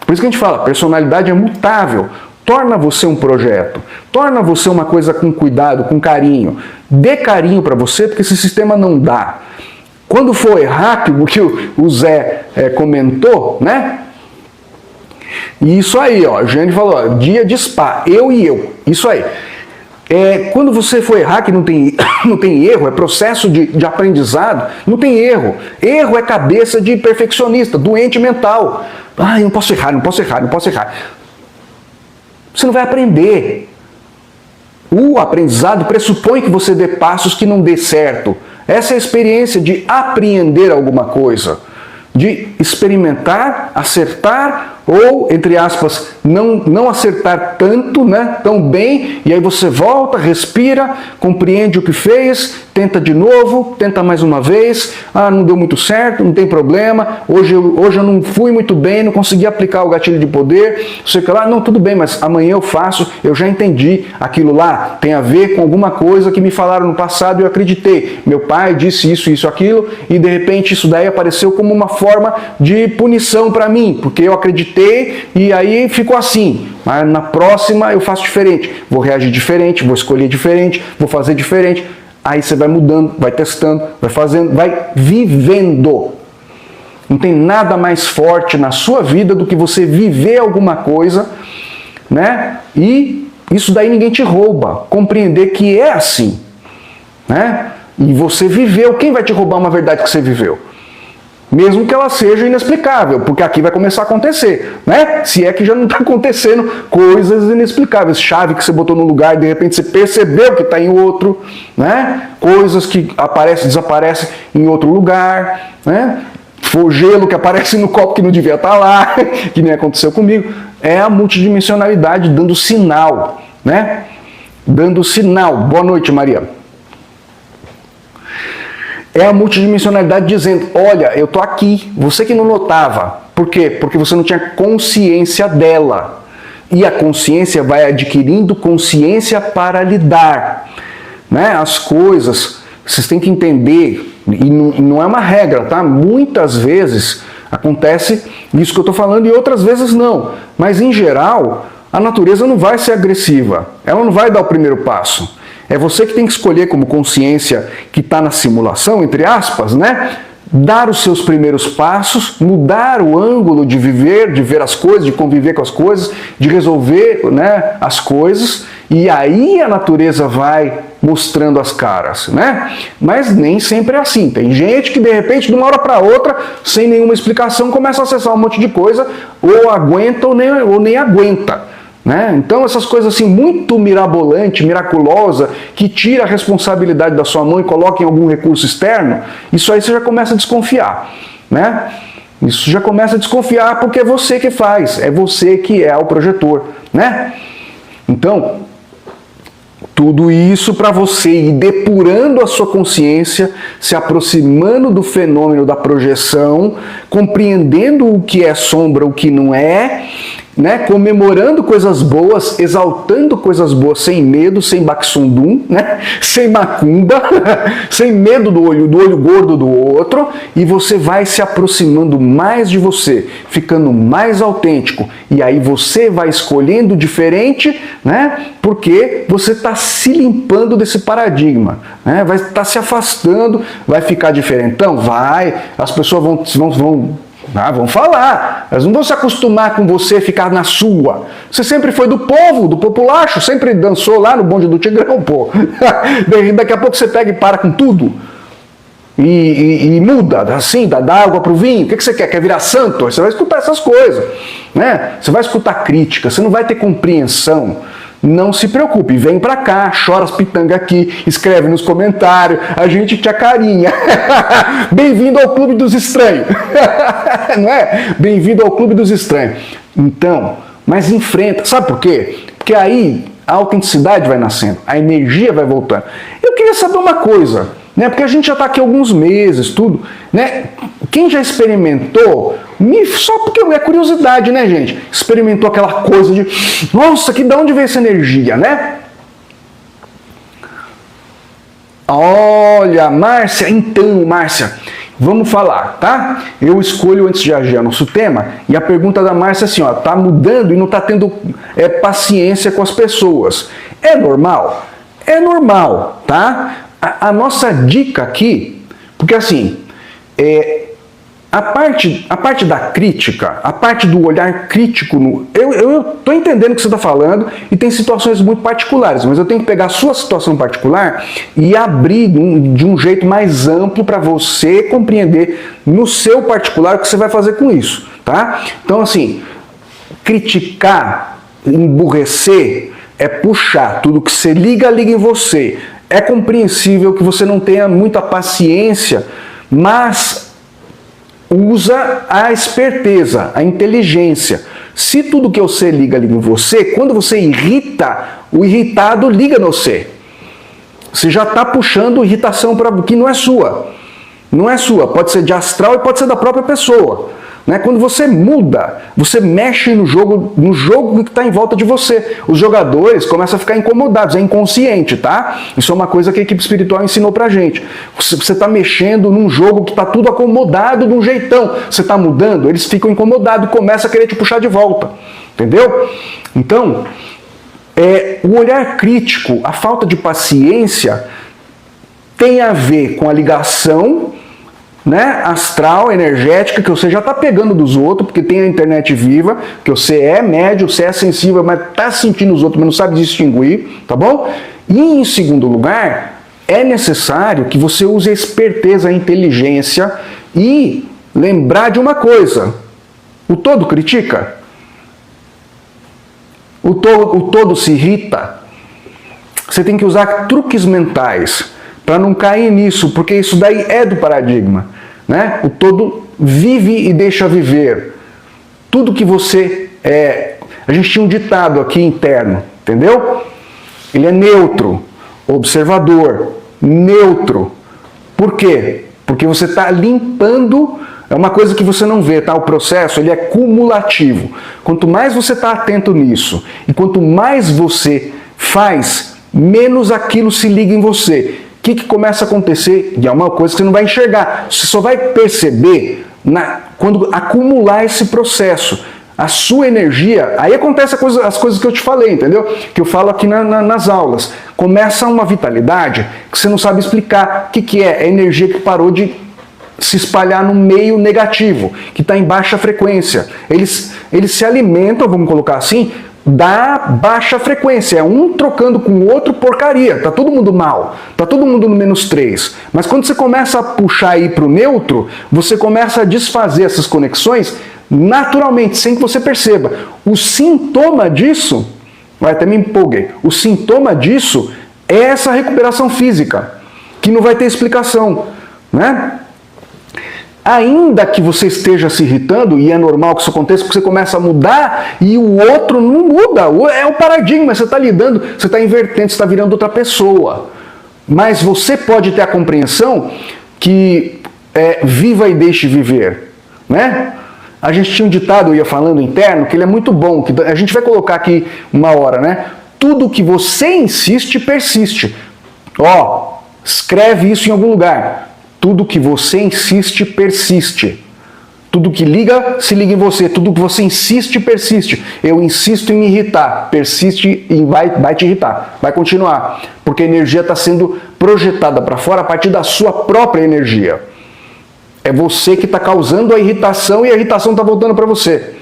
Por isso que a gente fala, personalidade é mutável. Torna você um projeto. Torna você uma coisa com cuidado, com carinho. Dê carinho para você, porque esse sistema não dá. Quando for errar, que o Zé comentou, né? E isso aí, ó, a Jane falou, ó, dia de spa, eu e eu, isso aí. Quando você for errar, que não tem erro, é processo de aprendizado, não tem erro. Erro é cabeça de perfeccionista, doente mental. Ah, eu não posso errar, não posso errar, não posso errar. Você não vai aprender. O aprendizado pressupõe que você dê passos que não dê certo. Essa é a experiência de apreender alguma coisa, de experimentar, acertar ou, entre aspas, não acertar tanto, né, tão bem, e aí você volta, respira, compreende o que fez, tenta de novo, tenta mais uma vez, ah, não deu muito certo, não tem problema, hoje eu não fui muito bem, não consegui aplicar o gatilho de poder, sei que lá, não, tudo bem, mas amanhã eu faço, eu já entendi, aquilo lá tem a ver com alguma coisa que me falaram no passado e eu acreditei, meu pai disse isso, isso, aquilo, e de repente isso daí apareceu como uma forma de punição para mim, porque eu acreditei e aí ficou assim. Mas na próxima eu faço diferente. Vou reagir diferente, vou escolher diferente, vou fazer diferente. Aí você vai mudando, vai testando, vai fazendo, vai vivendo. Não tem nada mais forte na sua vida do que você viver alguma coisa, né? E isso daí ninguém te rouba. Compreender que é assim, né? E você viveu. Quem vai te roubar uma verdade que você viveu? Mesmo que ela seja inexplicável, porque aqui vai começar a acontecer, né? Se é que já não está acontecendo coisas inexplicáveis, chave que você botou num lugar e de repente você percebeu que está em outro, né? Coisas que aparecem e desaparecem em outro lugar, né? Foi gelo que aparece no copo que não devia estar lá, que nem aconteceu comigo. É a multidimensionalidade dando sinal, né? Dando sinal. Boa noite, Maria. É a multidimensionalidade dizendo, olha, eu estou aqui, você que não notava. Por quê? Porque você não tinha consciência dela. E a consciência vai adquirindo consciência para lidar. Né? As coisas, vocês têm que entender, e não é uma regra, tá? Muitas vezes Acontece isso que eu estou falando e outras vezes não. Mas em geral, a natureza não vai ser agressiva. Ela não vai dar o primeiro passo. É você que tem que escolher como consciência que está na simulação, entre aspas, né? Dar os seus primeiros passos, mudar o ângulo de viver, de ver as coisas, de conviver com as coisas, de resolver, né, as coisas, e aí a natureza vai mostrando as caras, né? Mas nem sempre é assim. Tem gente que de repente, de uma hora para outra, sem nenhuma explicação, começa a acessar um monte de coisa, ou aguenta ou nem aguenta. Né? Então essas coisas assim muito mirabolante, miraculosa, que tira a responsabilidade da sua mão e coloca em algum recurso externo, isso aí você já começa a desconfiar. Né? Isso já começa a desconfiar porque é você que faz, é você que é o projetor. Né? Então, tudo isso para você ir depurando a sua consciência, se aproximando do fenômeno da projeção, compreendendo o que é sombra, o que não é, né? Comemorando coisas boas, exaltando coisas boas sem medo, sem baxundum, né? Sem macumba, sem medo do olho gordo do outro, e você vai se aproximando mais de você, ficando mais autêntico, e aí você vai escolhendo diferente, né? Porque você está se limpando desse paradigma, né? Vai estar se afastando, vai ficar diferentão? Vai, as pessoas vão falar, elas não vão se acostumar com você ficar na sua. Você sempre foi do povo, do populacho, sempre dançou lá no bonde do Tigrão, pô. Daqui a pouco você pega e para com tudo. E muda, assim, dá água pro vinho. O que você quer? Quer virar santo? Você vai escutar essas coisas, né? Você vai escutar crítica, você não vai ter compreensão. Não se preocupe, vem pra cá, chora as pitangas aqui, escreve nos comentários, a gente te acarinha. Bem-vindo ao Clube dos Estranhos. Não é? Bem-vindo ao Clube dos Estranhos. Então, mas enfrenta. Sabe por quê? Porque aí a autenticidade vai nascendo, a energia vai voltando. Eu queria saber uma coisa, né? Porque a gente já está aqui há alguns meses, tudo, né? Quem já experimentou, só porque é curiosidade, né, gente? Experimentou aquela coisa de, nossa, que de onde veio essa energia, né? Olha, Márcia, então, Márcia, vamos falar, tá? Eu escolho antes de agir nosso tema, e a pergunta da Márcia é assim, ó, tá mudando e não tá tendo paciência com as pessoas. É normal? É normal, tá? A nossa dica aqui, porque assim, a parte da crítica, a parte do olhar crítico, eu estou entendendo o que você está falando e tem situações muito particulares, mas eu tenho que pegar a sua situação particular e abrir de um jeito mais amplo para você compreender no seu particular o que você vai fazer com isso, tá? Então assim, criticar, emburrecer, é puxar tudo que você liga em você. É compreensível que você não tenha muita paciência, mas usa a esperteza, a inteligência. Se tudo que você liga em você, quando você irrita, o irritado liga no você. Você já está puxando irritação para que não é sua. Não é sua, pode ser de astral e pode ser da própria pessoa. Né? Quando você muda, você mexe no jogo que está em volta de você. Os jogadores começam a ficar incomodados, é inconsciente, tá? Isso é uma coisa que a equipe espiritual ensinou pra gente. Você está mexendo num jogo que está tudo acomodado de um jeitão. Você está mudando, eles ficam incomodados e começam a querer te puxar de volta. Entendeu? Então, o olhar crítico, a falta de paciência, tem a ver com a ligação, né, astral, energética, que você já está pegando dos outros, porque tem a internet viva, que você é médio, você é sensível, mas está sentindo os outros, mas não sabe distinguir, tá bom? E em segundo lugar, é necessário que você use a esperteza, a inteligência e lembrar de uma coisa: o todo critica, o todo se irrita. Você tem que usar truques mentais para não cair nisso, porque isso daí é do paradigma. Né? O todo vive e deixa viver. Tudo que você a gente tinha um ditado aqui interno, entendeu? Ele é neutro, observador, neutro. Por quê? Porque você está limpando, é uma coisa que você não vê, tá? O processo ele é cumulativo. Quanto mais você está atento nisso, e quanto mais você faz, menos aquilo se liga em você. O que começa a acontecer? E é uma coisa que você não vai enxergar. Você só vai perceber quando acumular esse processo, a sua energia, aí acontece as coisas que eu te falei, entendeu? Que eu falo aqui nas aulas. Começa uma vitalidade que você não sabe explicar. O que é? É a energia que parou de se espalhar no meio negativo, que está em baixa frequência. Eles se alimentam, vamos colocar assim, da baixa frequência. É um trocando com o outro porcaria. Tá todo mundo mal. Tá todo mundo no -3. Mas quando você começa a puxar aí para o neutro, você começa a desfazer essas conexões naturalmente, sem que você perceba. O sintoma disso, eu até me empolguei, o sintoma disso é essa recuperação física, que não vai ter explicação, né? Ainda que você esteja se irritando, e é normal que isso aconteça, porque você começa a mudar e o outro não muda, é o paradigma, você está lidando, você está invertendo, você está virando outra pessoa. Mas você pode ter a compreensão que viva e deixe viver, né? A gente tinha um ditado, eu ia falando interno, que ele é muito bom, que a gente vai colocar aqui uma hora, né? Tudo que você insiste, persiste. Ó, escreve isso em algum lugar. Tudo que você insiste, persiste. Tudo que liga, se liga em você. Tudo que você insiste, persiste. Eu insisto em me irritar, persiste e vai te irritar. Vai continuar. Porque a energia está sendo projetada para fora a partir da sua própria energia. É você que está causando a irritação e a irritação está voltando para você.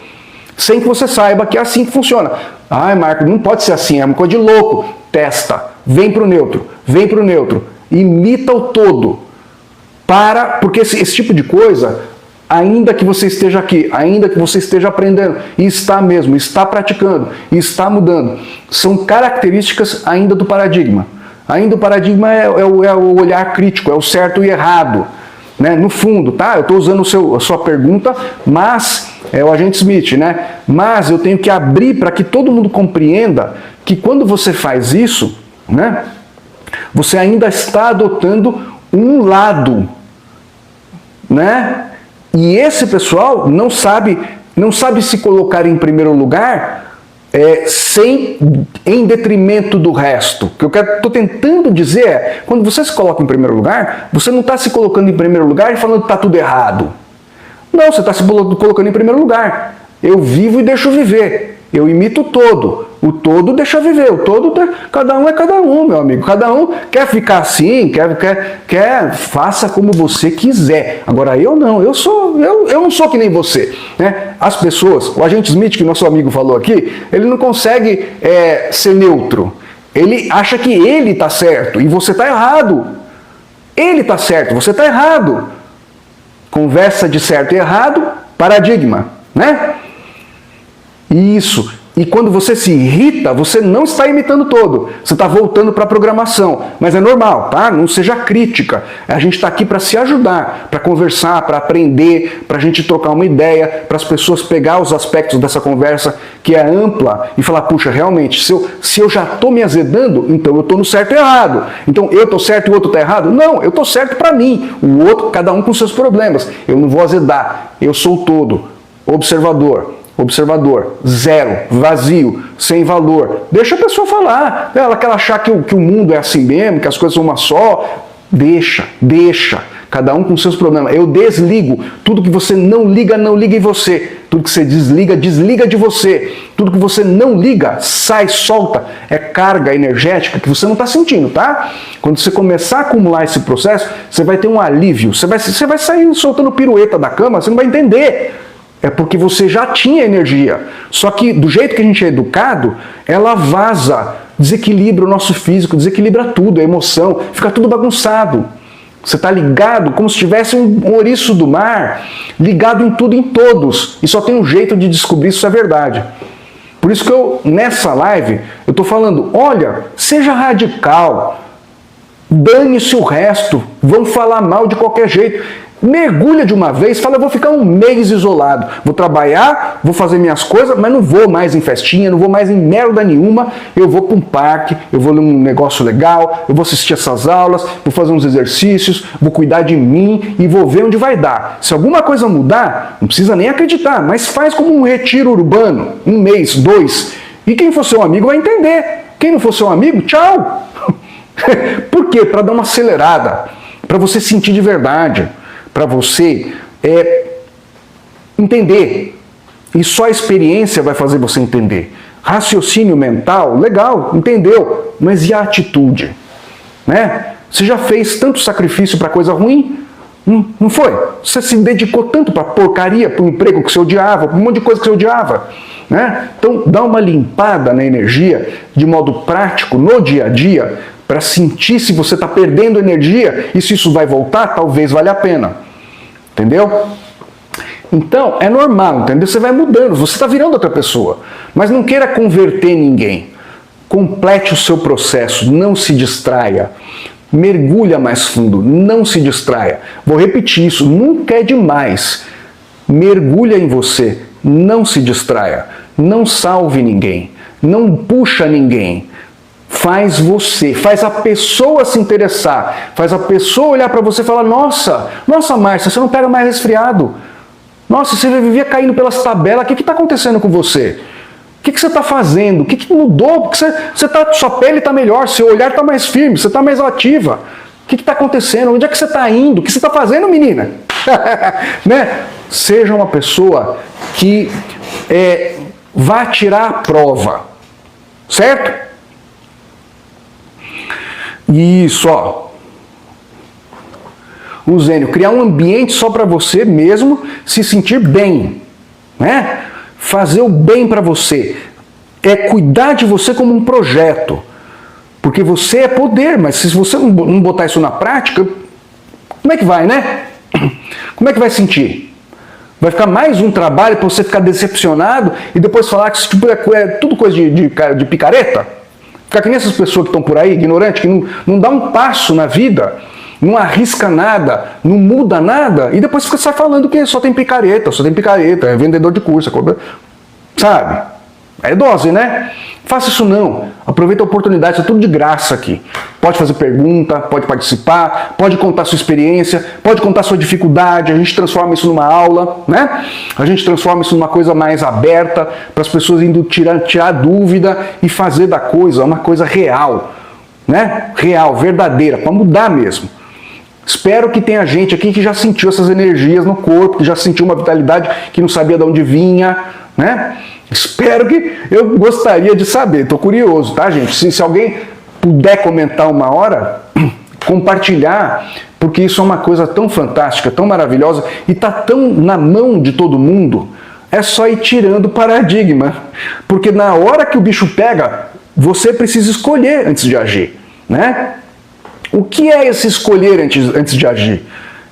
Sem que você saiba que é assim que funciona. Ai, Marco, não pode ser assim, é uma coisa de louco. Testa, vem para o neutro, imita o todo. Porque esse tipo de coisa, ainda que você esteja aqui, ainda que você esteja aprendendo, e está mesmo, está praticando, e está mudando, são características ainda do paradigma. Ainda o paradigma é o olhar crítico, é o certo e errado. Né? No fundo, tá? Eu estou usando a sua pergunta, mas é o agente Smith, né? Mas eu tenho que abrir para que todo mundo compreenda que quando você faz isso, né, você ainda está adotando um lado, né? E esse pessoal não sabe se colocar em primeiro lugar em detrimento do resto. O que eu estou tentando dizer é, quando você se coloca em primeiro lugar, você não está se colocando em primeiro lugar e falando que está tudo errado. Não, você está se colocando em primeiro lugar. Eu vivo e deixo viver. Eu imito o todo. O todo deixa viver. O todo, cada um é cada um, meu amigo. Cada um quer ficar assim, faça como você quiser. Agora eu não, eu não sou que nem você. Né? As pessoas, o agente Smith, que nosso amigo falou aqui, ele não consegue ser neutro. Ele acha que ele está certo e você está errado. Ele está certo, você está errado. Conversa de certo e errado, paradigma, né? Isso. E quando você se irrita, você não está imitando o todo. Você está voltando para a programação. Mas é normal, tá? Não seja crítica. A gente está aqui para se ajudar, para conversar, para aprender, para a gente trocar uma ideia, para as pessoas pegar os aspectos dessa conversa que é ampla e falar, puxa, realmente, se eu já estou me azedando, então eu estou no certo e errado. Então eu estou certo e o outro está errado? Não, eu estou certo para mim. O outro, cada um com seus problemas. Eu não vou azedar. Eu sou o todo. Observador, zero, vazio, sem valor. Deixa a pessoa falar. Ela quer achar que o mundo é assim mesmo, que as coisas são uma só. Deixa. Cada um com seus problemas. Eu desligo. Tudo que você não liga em você. Tudo que você desliga de você. Tudo que você não liga, sai, solta. É carga energética que você não está sentindo, tá? Quando você começar a acumular esse processo, você vai ter um alívio. Você vai sair soltando pirueta da cama, você não vai entender. É porque você já tinha energia. Só que do jeito que a gente é educado, ela vaza, desequilibra o nosso físico, desequilibra tudo, a emoção, fica tudo bagunçado. Você está ligado como se tivesse um ouriço do mar, ligado em tudo e em todos. E só tem um jeito de descobrir se isso é verdade. Por isso que eu, nessa live, eu estou falando, olha, seja radical, dane-se o resto, vão falar mal de qualquer jeito. Mergulha de uma vez, fala, eu vou ficar um mês isolado, vou trabalhar, vou fazer minhas coisas, mas não vou mais em festinha, não vou mais em merda nenhuma, eu vou para um parque, eu vou num negócio legal, eu vou assistir essas aulas, vou fazer uns exercícios, vou cuidar de mim e vou ver onde vai dar. Se alguma coisa mudar, não precisa nem acreditar, mas faz como um retiro urbano, 1 mês, 2, e quem for seu amigo vai entender. Quem não for seu amigo, tchau. Por quê? Para dar uma acelerada, para você sentir de verdade. Para você entender. E só a experiência vai fazer você entender. Raciocínio mental, legal, entendeu. Mas e a atitude? Né? Você já fez tanto sacrifício para coisa ruim? Não foi? Você se dedicou tanto para porcaria, para um emprego que você odiava, para um monte de coisa que você odiava. Né? Então, dá uma limpada na energia de modo prático, no dia a dia, para sentir se você está perdendo energia e se isso vai voltar, talvez valha a pena. Entendeu? Então, é normal, entendeu? Você vai mudando, você está virando outra pessoa. Mas não queira converter ninguém. Complete o seu processo, não se distraia. Mergulha mais fundo, não se distraia. Vou repetir isso, nunca é demais. Mergulha em você, não se distraia. Não salve ninguém, não puxa ninguém. Faz você, faz a pessoa se interessar, faz a pessoa olhar para você e falar: nossa, Márcia, você não pega mais resfriado. Nossa, você vivia caindo pelas tabelas, o que está acontecendo com você? O que você está fazendo? O que mudou? Porque sua pele está melhor, seu olhar está mais firme, você está mais ativa. O que está acontecendo? Onde é que você está indo? O que você está fazendo, menina? Né? Seja uma pessoa que vá tirar a prova. Certo? Isso, ó. O Zênio, criar um ambiente só para você mesmo se sentir bem. Né? Fazer o bem para você. É cuidar de você como um projeto. Porque você é poder, mas se você não botar isso na prática, como é que vai, né? Como é que vai sentir? Vai ficar mais um trabalho para você ficar decepcionado e depois falar que tipo, é tudo coisa de picareta? Ficar que nem essas pessoas que estão por aí, ignorantes, que não dá um passo na vida, não arrisca nada, não muda nada, e depois sai falando que só tem picareta, é vendedor de curso, sabe? É dose, né? Faça isso não. Aproveita a oportunidade, isso é tudo de graça aqui. Pode fazer pergunta, pode participar, pode contar sua experiência, pode contar sua dificuldade, a gente transforma isso numa aula, né? A gente transforma isso numa coisa mais aberta, para as pessoas indo tirar dúvida e fazer da coisa uma coisa real, né? Real, verdadeira, para mudar mesmo. Espero que tenha gente aqui que já sentiu essas energias no corpo, que já sentiu uma vitalidade que não sabia de onde vinha, né? Espero que... Eu gostaria de saber, estou curioso, tá, gente? Se alguém puder comentar uma hora, compartilhar, porque isso é uma coisa tão fantástica, tão maravilhosa, e está tão na mão de todo mundo, é só ir tirando o paradigma. Porque na hora que o bicho pega, você precisa escolher antes de agir, né? O que é esse escolher antes de agir?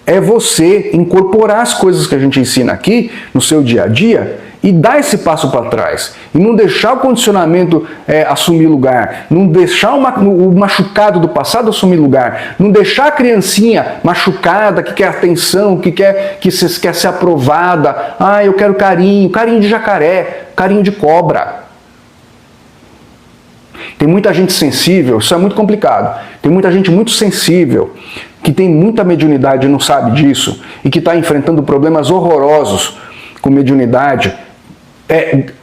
É você incorporar as coisas que a gente ensina aqui no seu dia a dia e dar esse passo para trás. E não deixar o condicionamento assumir lugar. Não deixar o machucado do passado assumir lugar. Não deixar a criancinha machucada, que quer atenção, que quer ser aprovada. Ah, eu quero carinho. Carinho de jacaré. Carinho de cobra. Tem muita gente sensível, isso é muito complicado. Tem muita gente muito sensível, que tem muita mediunidade e não sabe disso, e que está enfrentando problemas horrorosos com mediunidade,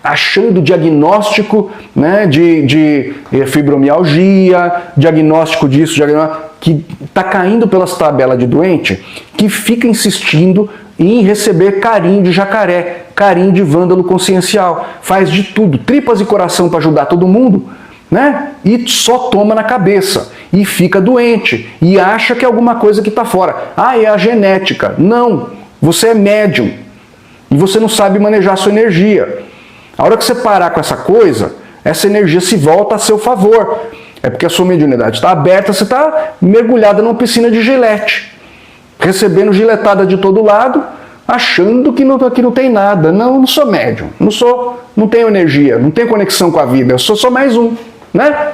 achando diagnóstico, né, de fibromialgia, diagnóstico disso, que está caindo pelas tabelas de doente, que fica insistindo em receber carinho de jacaré, carinho de vândalo consciencial, faz de tudo, tripas e coração para ajudar todo mundo, né? E só toma na cabeça, e fica doente, e acha que é alguma coisa que está fora. Ah, é a genética. Não, você é médium, e você não sabe manejar a sua energia. A hora que você parar com essa coisa, essa energia se volta a seu favor. É porque a sua mediunidade está aberta, você está mergulhada numa piscina de gilete, recebendo giletada de todo lado, achando que não tem nada. Não sou médium, não tenho energia, não tenho conexão com a vida, eu sou só mais um, né?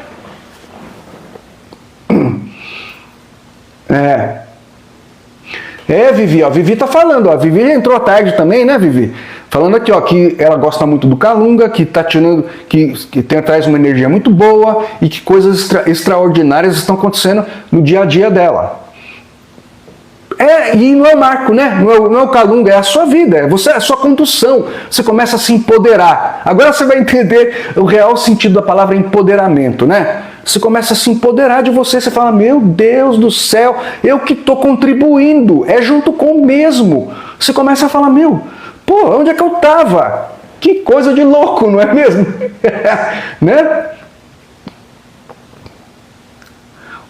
Vivi, ó, Vivi tá falando, ó, Vivi entrou à tarde também, né, Vivi? Falando aqui, ó, que ela gosta muito do Calunga, que tá tirando, que traz uma energia muito boa e que coisas extraordinárias estão acontecendo no dia a dia dela. E não é Marco, né? Não é o Calunga, é a sua vida, é a sua condução. Você começa a se empoderar. Agora você vai entender o real sentido da palavra empoderamento, né? Você começa a se empoderar de você, você fala, meu Deus do céu, eu que estou contribuindo, é junto com o mesmo. Você começa a falar, Pô, onde é que eu tava? Que coisa de louco, não é mesmo? Né?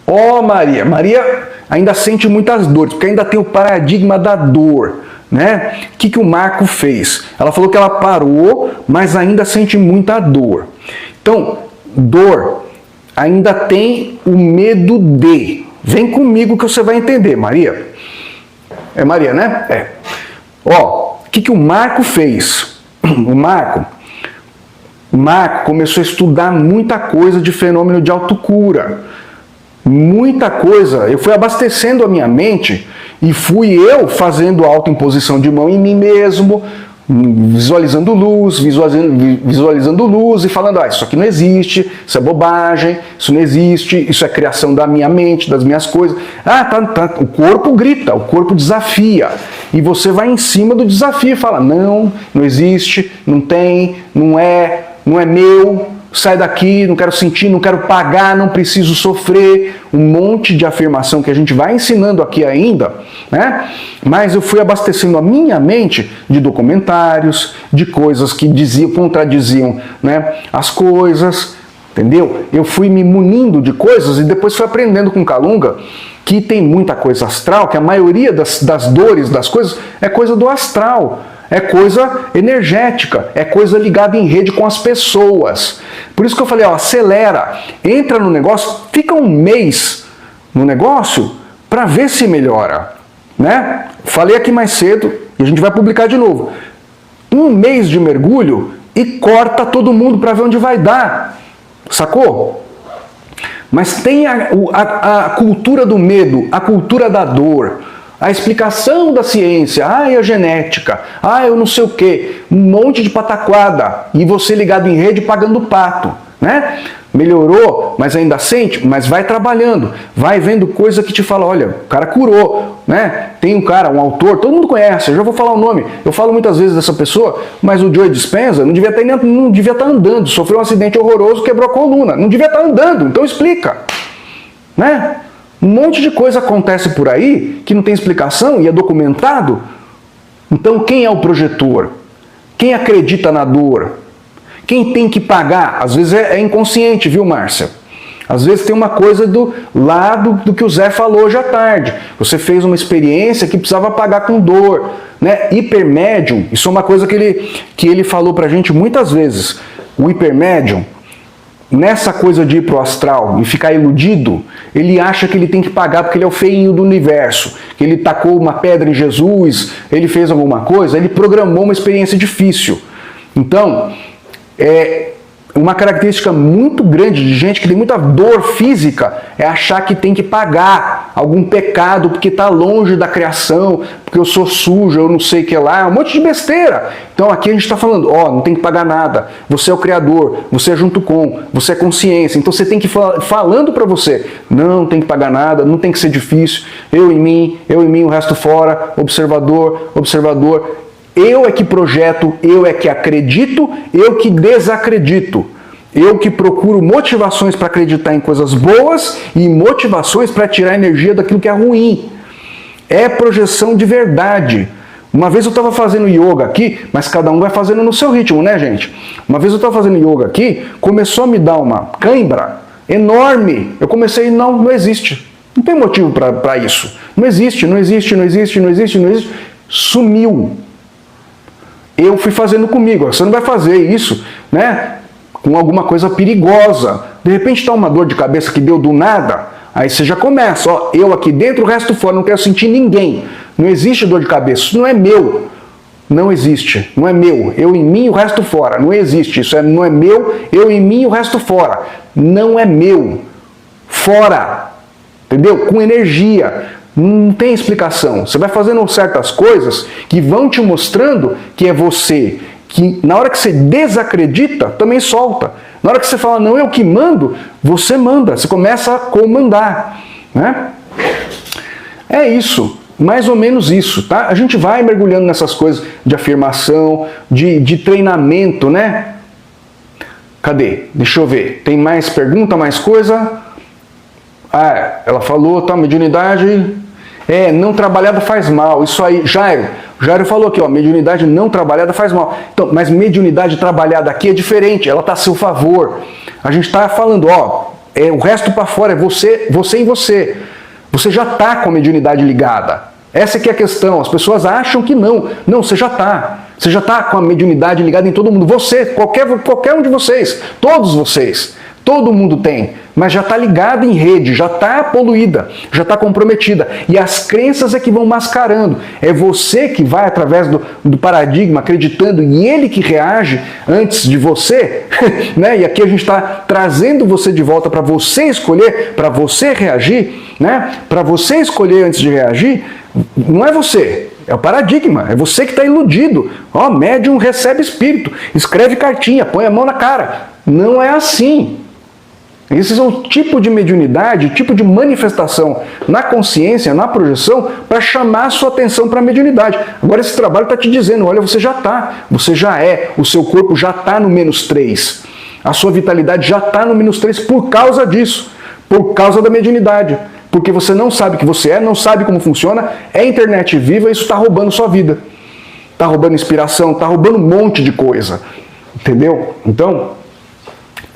Ó, Maria, Maria ainda sente muitas dores, porque ainda tem o paradigma da dor, né? O que o Marco fez? Ela falou que ela parou, mas ainda sente muita dor. Então, dor, ainda tem o medo de. Vem comigo que você vai entender, Maria. É Maria, né? É. Ó, o que o Marco fez? O Marco começou a estudar muita coisa de fenômeno de autocura. Muita coisa. Eu fui abastecendo a minha mente e fui eu fazendo autoimposição de mão em mim mesmo, visualizando luz e falando, isso aqui não existe, isso é bobagem, isso não existe, isso é criação da minha mente, das minhas coisas. O corpo grita, o corpo desafia. E você vai em cima do desafio e fala, não existe, não tem, não é meu, sai daqui, não quero sentir, não quero pagar, não preciso sofrer. Um monte de afirmação que a gente vai ensinando aqui ainda, né? Mas eu fui abastecendo a minha mente de documentários, de coisas que contradiziam, né, as coisas, entendeu? Eu fui me munindo de coisas e depois fui aprendendo com Kalunga que tem muita coisa astral, que a maioria das dores, das coisas, é coisa do astral. É coisa energética, é coisa ligada em rede com as pessoas. Por isso que eu falei, acelera, entra no negócio, fica um mês no negócio para ver se melhora, né? Falei aqui mais cedo e a gente vai publicar de novo. Um mês de mergulho e corta todo mundo para ver onde vai dar, sacou? Mas tem a cultura do medo, a cultura da dor, a explicação da ciência, a genética, eu não sei o que, um monte de pataquada, e você ligado em rede pagando pato, né? Melhorou, mas ainda sente, mas vai trabalhando, vai vendo coisa que te fala, olha, o cara curou, né? Tem um cara, um autor, todo mundo conhece, eu já vou falar o nome, eu falo muitas vezes dessa pessoa, mas o Joe Dispenza não devia estar andando, sofreu um acidente horroroso, quebrou a coluna, não devia estar andando, então explica, né? Um monte de coisa acontece por aí que não tem explicação e é documentado. Então quem é o projetor? Quem acredita na dor? Quem tem que pagar? Às vezes é inconsciente, viu, Márcia? Às vezes tem uma coisa do lado do que o Zé falou hoje à tarde. Você fez uma experiência que precisava pagar com dor, né? Hipermédium, isso é uma coisa que ele falou pra gente muitas vezes. O hipermédium, nessa coisa de ir pro astral e ficar iludido, ele acha que ele tem que pagar porque ele é o feinho do universo, que ele tacou uma pedra em Jesus, ele fez alguma coisa, ele programou uma experiência difícil. Então, uma característica muito grande de gente que tem muita dor física é achar que tem que pagar algum pecado porque está longe da criação, porque eu sou sujo, eu não sei o que lá, um monte de besteira. Então aqui a gente está falando, não tem que pagar nada, você é o criador, você é junto com, você é consciência, então você tem que ir falando para você, não tem que pagar nada, não tem que ser difícil, eu em mim, o resto fora, observador, eu é que projeto, eu é que acredito, eu que desacredito. Eu que procuro motivações para acreditar em coisas boas e motivações para tirar energia daquilo que é ruim. É projeção de verdade. Uma vez eu estava fazendo yoga aqui, mas cada um vai fazendo no seu ritmo, né, gente? Uma vez eu estava fazendo yoga aqui, começou a me dar uma cãibra enorme. Eu comecei, não existe. Não tem motivo para isso. Não existe. Sumiu. Eu fui fazendo comigo. Você não vai fazer isso, né, com alguma coisa perigosa. De repente está uma dor de cabeça que deu do nada, aí você já começa, eu aqui dentro, o resto fora, não quero sentir ninguém. Não existe dor de cabeça, isso não é meu. Não existe, não é meu. Eu em mim, o resto fora. Não existe, isso não é meu, eu em mim, o resto fora. Não é meu. Fora. Entendeu? Com energia. Não tem explicação. Você vai fazendo certas coisas que vão te mostrando que é você. Que na hora que você desacredita, também solta. Na hora que você fala, não, eu que mando, você manda. Você começa a comandar. Né? É isso. Mais ou menos isso. Tá? A gente vai mergulhando nessas coisas de afirmação, de treinamento, né? Cadê? Deixa eu ver. Tem mais pergunta, mais coisa? Ela falou, tá, mediunidade. Não trabalhada faz mal. Isso aí, Jairo falou aqui, ó, mediunidade não trabalhada faz mal. Então, mas mediunidade trabalhada aqui é diferente, ela está a seu favor. A gente está falando, ó, o resto para fora, é você e você. Você já está com a mediunidade ligada. Essa que é a questão. As pessoas acham que não. Não, você já está. Você já está com a mediunidade ligada em todo mundo. Você, qualquer um de vocês, todos vocês. Todo mundo tem, mas já está ligado em rede, já está poluída, já está comprometida. E as crenças é que vão mascarando. É você que vai através do paradigma, acreditando, e ele que reage antes de você. Né? E aqui a gente está trazendo você de volta para você escolher, para você reagir, né? Para você escolher antes de reagir. Não é você, é o paradigma, é você que está iludido. Ó, médium recebe espírito, escreve cartinha, põe a mão na cara. Não é assim. Esse é o tipo de mediunidade, o tipo de manifestação na consciência, na projeção, para chamar a sua atenção para a mediunidade. Agora esse trabalho está te dizendo, olha, você já é, o seu corpo já está no -3. A sua vitalidade já está no -3 por causa disso, por causa da mediunidade. Porque você não sabe o que você é, não sabe como funciona, é internet viva e isso está roubando sua vida. Está roubando inspiração, está roubando um monte de coisa. Entendeu? Então,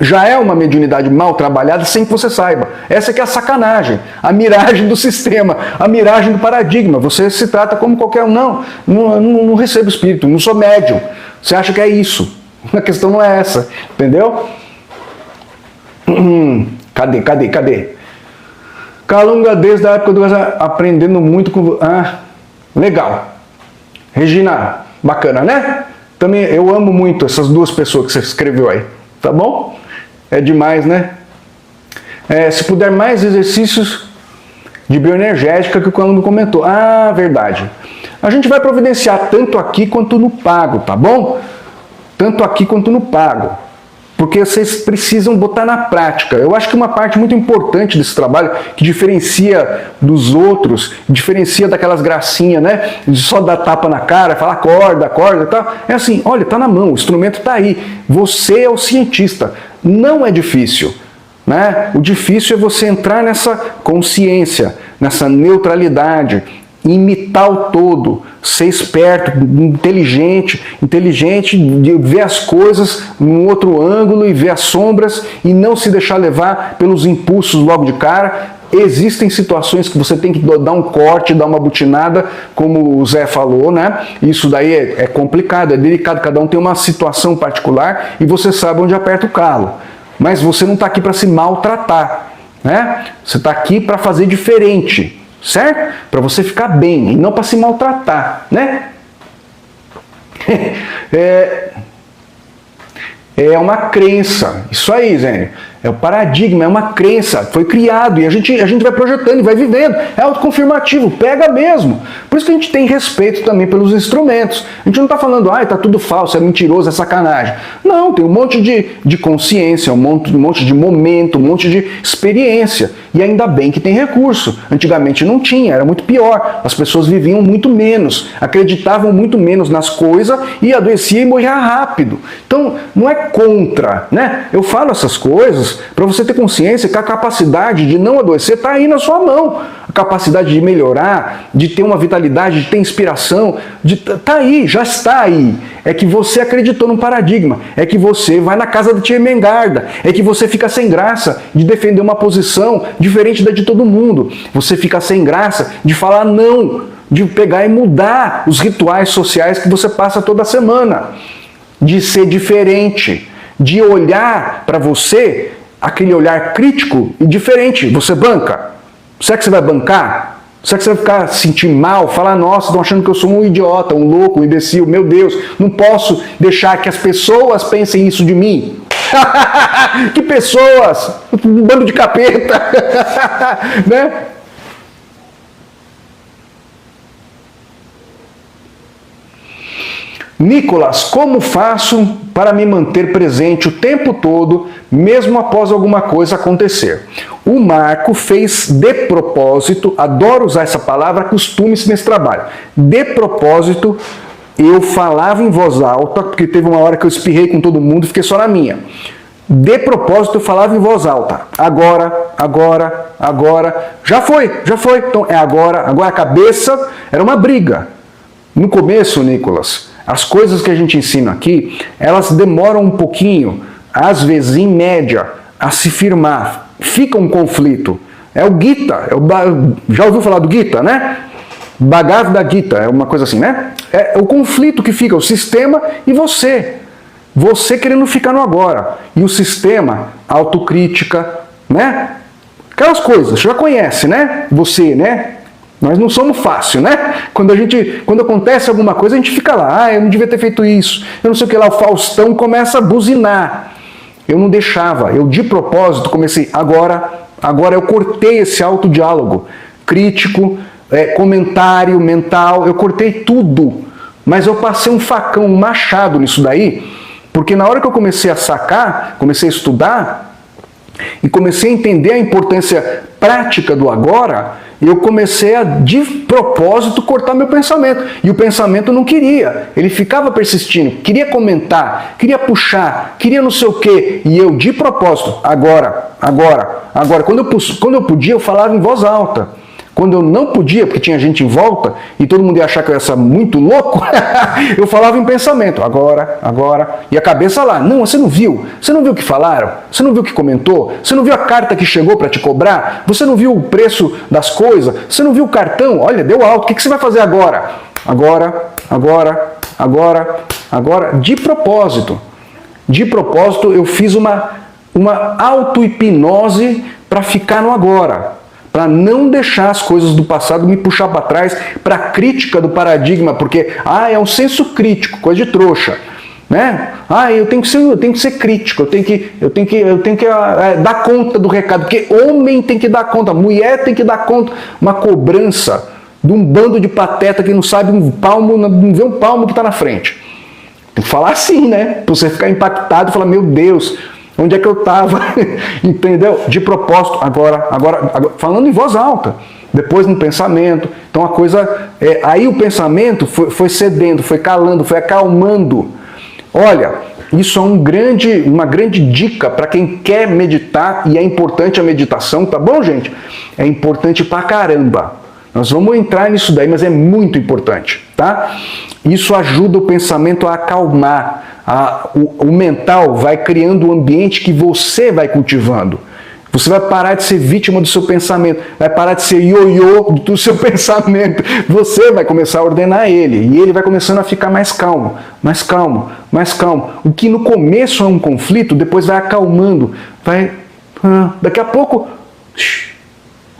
já é uma mediunidade mal trabalhada sem que você saiba. Essa que é a sacanagem, a miragem do sistema, a miragem do paradigma. Você se trata como qualquer um. Não recebo espírito, não sou médium. Você acha que é isso. A questão não é essa, entendeu? Cadê? Calunga desde a época do aprendendo muito com... legal. Regina, bacana, né? Também eu amo muito essas duas pessoas que você escreveu aí, tá bom? É demais, né? Se puder mais exercícios de bioenergética que o Calunga comentou. Verdade. A gente vai providenciar tanto aqui quanto no pago, tá bom? Tanto aqui quanto no pago. Porque vocês precisam botar na prática. Eu acho que uma parte muito importante desse trabalho, que diferencia dos outros, diferencia daquelas gracinhas, né? De só dar tapa na cara, falar acorda e tal. É assim, olha, tá na mão, o instrumento tá aí. Você é o cientista. Não é difícil. Né? O difícil é você entrar nessa consciência, nessa neutralidade, imitar o todo, ser esperto, inteligente, de ver as coisas num outro ângulo e ver as sombras e não se deixar levar pelos impulsos logo de cara. Existem situações que você tem que dar um corte, dar uma butinada, como o Zé falou, né? Isso daí é complicado, é delicado, cada um tem uma situação particular e você sabe onde aperta o calo. Mas você não está aqui para se maltratar, né? Você está aqui para fazer diferente. Certo? Para você ficar bem e não para se maltratar, né? É uma crença. Isso aí, Zé. É o paradigma, é uma crença. Foi criado e a gente vai projetando e vai vivendo. É autoconfirmativo, pega mesmo. Por isso que a gente tem respeito também pelos instrumentos. A gente não está falando, tá tudo falso, é mentiroso, é sacanagem. Não, tem um monte de consciência, um monte de momento, um monte de experiência. E ainda bem que tem recurso. Antigamente não tinha, era muito pior. As pessoas viviam muito menos, acreditavam muito menos nas coisas e adoeciam e morriam rápido. Então, não é contra, né? Eu falo essas coisas para você ter consciência que a capacidade de não adoecer está aí na sua mão. A capacidade de melhorar, de ter uma vitalidade, de ter inspiração, está aí, já está aí. É que você acreditou num paradigma, é que você vai na casa da tia Mengarda, é que você fica sem graça de defender uma posição diferente da de todo mundo. Você fica sem graça de falar não, de pegar e mudar os rituais sociais que você passa toda semana, de ser diferente, de olhar para você, aquele olhar crítico e diferente. Você banca? Será que você vai bancar? Será que você vai ficar sentir mal, falar, nossa, estão achando que eu sou um idiota, um louco, um imbecil, meu Deus, não posso deixar que as pessoas pensem isso de mim? Que pessoas? Um bando de capeta! Né? Nicolas, como faço para me manter presente o tempo todo, mesmo após alguma coisa acontecer? O Marco fez de propósito, adoro usar essa palavra, acostume-se nesse trabalho. De propósito, eu falava em voz alta, porque teve uma hora que eu espirrei com todo mundo e fiquei só na minha. De propósito eu falava em voz alta. Agora, agora, agora. Já foi. Então é agora. Agora a cabeça era uma briga. No começo, Nicolas, as coisas que a gente ensina aqui, elas demoram um pouquinho, às vezes em média, a se firmar. Fica um conflito. É o Gita. Já ouviu falar do Gita, né? Bhagavad Gita, é uma coisa assim, né? É o conflito que fica, o sistema e você. Você querendo ficar no agora. E o sistema, autocrítica, né? Aquelas coisas, você já conhece, né? Você, né? Nós não somos fácil, né? Quando acontece alguma coisa, a gente fica lá, eu não devia ter feito isso, eu não sei o que lá, o Faustão começa a buzinar. Eu não deixava, eu de propósito comecei, agora eu cortei esse autodiálogo crítico, comentário mental, eu cortei tudo. Mas eu passei um facão, um machado nisso daí, porque na hora que eu comecei a sacar, comecei a estudar, e comecei a entender a importância prática do agora, eu comecei a, de propósito, cortar meu pensamento. E o pensamento não queria. Ele ficava persistindo, queria comentar, queria puxar, queria não sei o quê. E eu, de propósito, agora. Quando eu podia, eu falava em voz alta. Quando eu não podia, porque tinha gente em volta, e todo mundo ia achar que eu ia ser muito louco, eu falava em pensamento, agora, e a cabeça lá, não, você não viu o que falaram, você não viu o que comentou, você não viu a carta que chegou para te cobrar, você não viu o preço das coisas, você não viu o cartão, olha, deu alto, o que você vai fazer agora? Agora, de propósito eu fiz uma auto-hipnose para ficar no agora. Para não deixar as coisas do passado me puxar para trás, para a crítica do paradigma, porque é um senso crítico, coisa de trouxa, né? Eu tenho que ser crítico, eu tenho que dar conta do recado, porque homem tem que dar conta, mulher tem que dar conta, uma cobrança de um bando de pateta que não sabe não vê um palmo que está na frente. Tem que falar assim, né? Para você ficar impactado e falar, meu Deus, onde é que eu estava? Entendeu? De propósito, agora, falando em voz alta. Depois no pensamento. Então a coisa... aí o pensamento foi cedendo, foi calando, foi acalmando. Olha, isso é uma grande dica para quem quer meditar, e é importante a meditação, tá bom, gente? É importante pra caramba. Nós vamos entrar nisso daí, mas é muito importante, tá? Isso ajuda o pensamento a acalmar. O mental vai criando um ambiente que você vai cultivando. Você vai parar de ser vítima do seu pensamento, vai parar de ser ioiô do seu pensamento. Você vai começar a ordenar ele, e ele vai começando a ficar mais calmo. O que no começo é um conflito, depois vai acalmando. Daqui a pouco,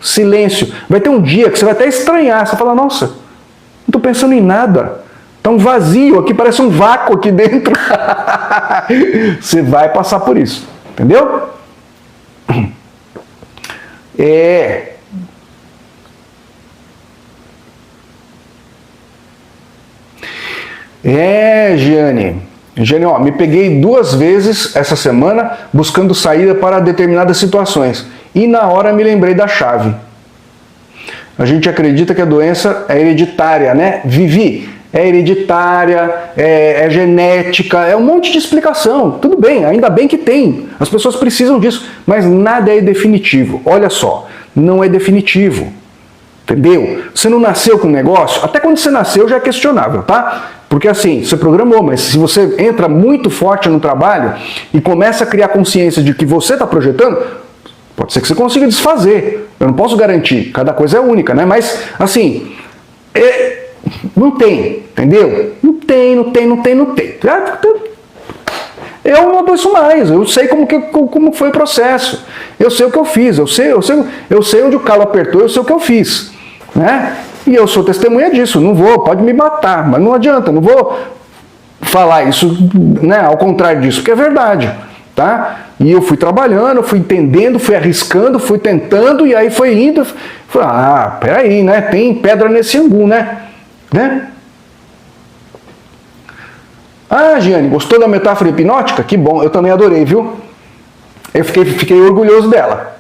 silêncio. Vai ter um dia que você vai até estranhar, você vai falar, nossa, não estou pensando em nada. Está um vazio aqui, parece um vácuo aqui dentro. Você vai passar por isso, entendeu? Giane. Giane, me peguei 2 vezes essa semana buscando saída para determinadas situações. E na hora me lembrei da chave. A gente acredita que a doença é hereditária, né? Vivi. É hereditária, é genética, é um monte de explicação. Tudo bem, ainda bem que tem. As pessoas precisam disso, mas nada é definitivo. Olha só, não é definitivo. Entendeu? Você não nasceu com um negócio, até quando você nasceu já é questionável, tá? Porque assim, você programou, mas se você entra muito forte no trabalho e começa a criar consciência de que você está projetando, pode ser que você consiga desfazer. Eu não posso garantir, cada coisa é única, né? Mas assim, não tem, entendeu? Não tem. Eu não adoeço mais, eu sei como foi o processo, eu sei o que eu fiz, eu sei onde o calo apertou, eu sei o que eu fiz, né? E eu sou testemunha disso, pode me matar, mas não adianta, não vou falar isso, né, ao contrário disso, porque é verdade, tá? E eu fui trabalhando, fui entendendo, fui arriscando, fui tentando, e aí foi indo, peraí, né, tem pedra nesse angu, né? Giane, gostou da metáfora hipnótica? Que bom, eu também adorei, viu? Eu fiquei orgulhoso dela.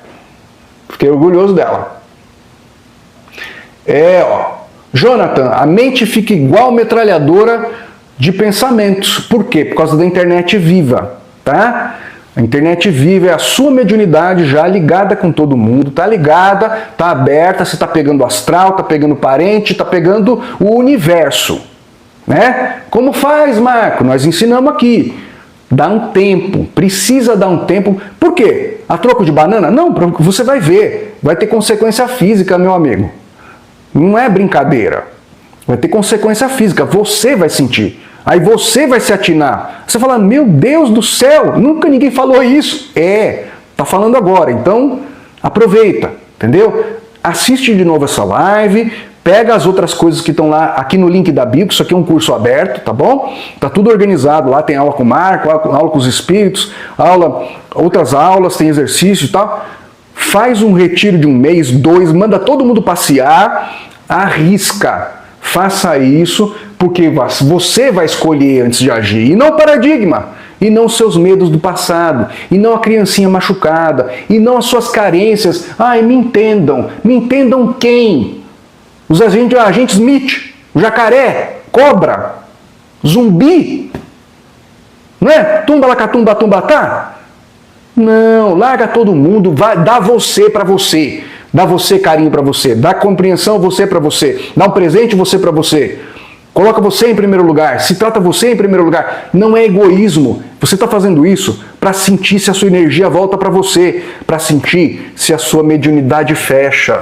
Jonathan, a mente fica igual metralhadora de pensamentos. Por quê? Por causa da internet viva, tá? A internet viva é a sua mediunidade já ligada com todo mundo, tá ligada, tá aberta, você tá pegando astral, tá pegando parente, tá pegando o universo, né? Como faz, Marco? Nós ensinamos aqui. Dá um tempo, precisa dar um tempo. Por quê? A troco de banana? Não, você vai ver. Vai ter consequência física, meu amigo. Não é brincadeira. Vai ter consequência física, você vai sentir. Aí você vai se atinar. Você fala, meu Deus do céu, nunca ninguém falou isso. Tá falando agora, então aproveita, entendeu? Assiste de novo essa live, pega as outras coisas que estão lá, aqui no link da Bio, isso aqui é um curso aberto, tá bom? Tá tudo organizado lá, tem aula com o Marco, aula com os espíritos, outras aulas, tem exercício e tal. Faz um retiro de 1 mês, 2, manda todo mundo passear, arrisca. Faça isso, porque você vai escolher antes de agir, e não o paradigma, e não os seus medos do passado, e não a criancinha machucada, e não as suas carências. Ai, me entendam quem? Os agentes Smith, o jacaré, cobra, zumbi, não é? Tumba-lacatumba, tumbatá? Não, larga todo mundo, dá você para você. Dá você carinho para você, dá compreensão você para você, dá um presente você para você. Coloca você em primeiro lugar, se trata você em primeiro lugar. Não é egoísmo. Você está fazendo isso para sentir se a sua energia volta para você, para sentir se a sua mediunidade fecha.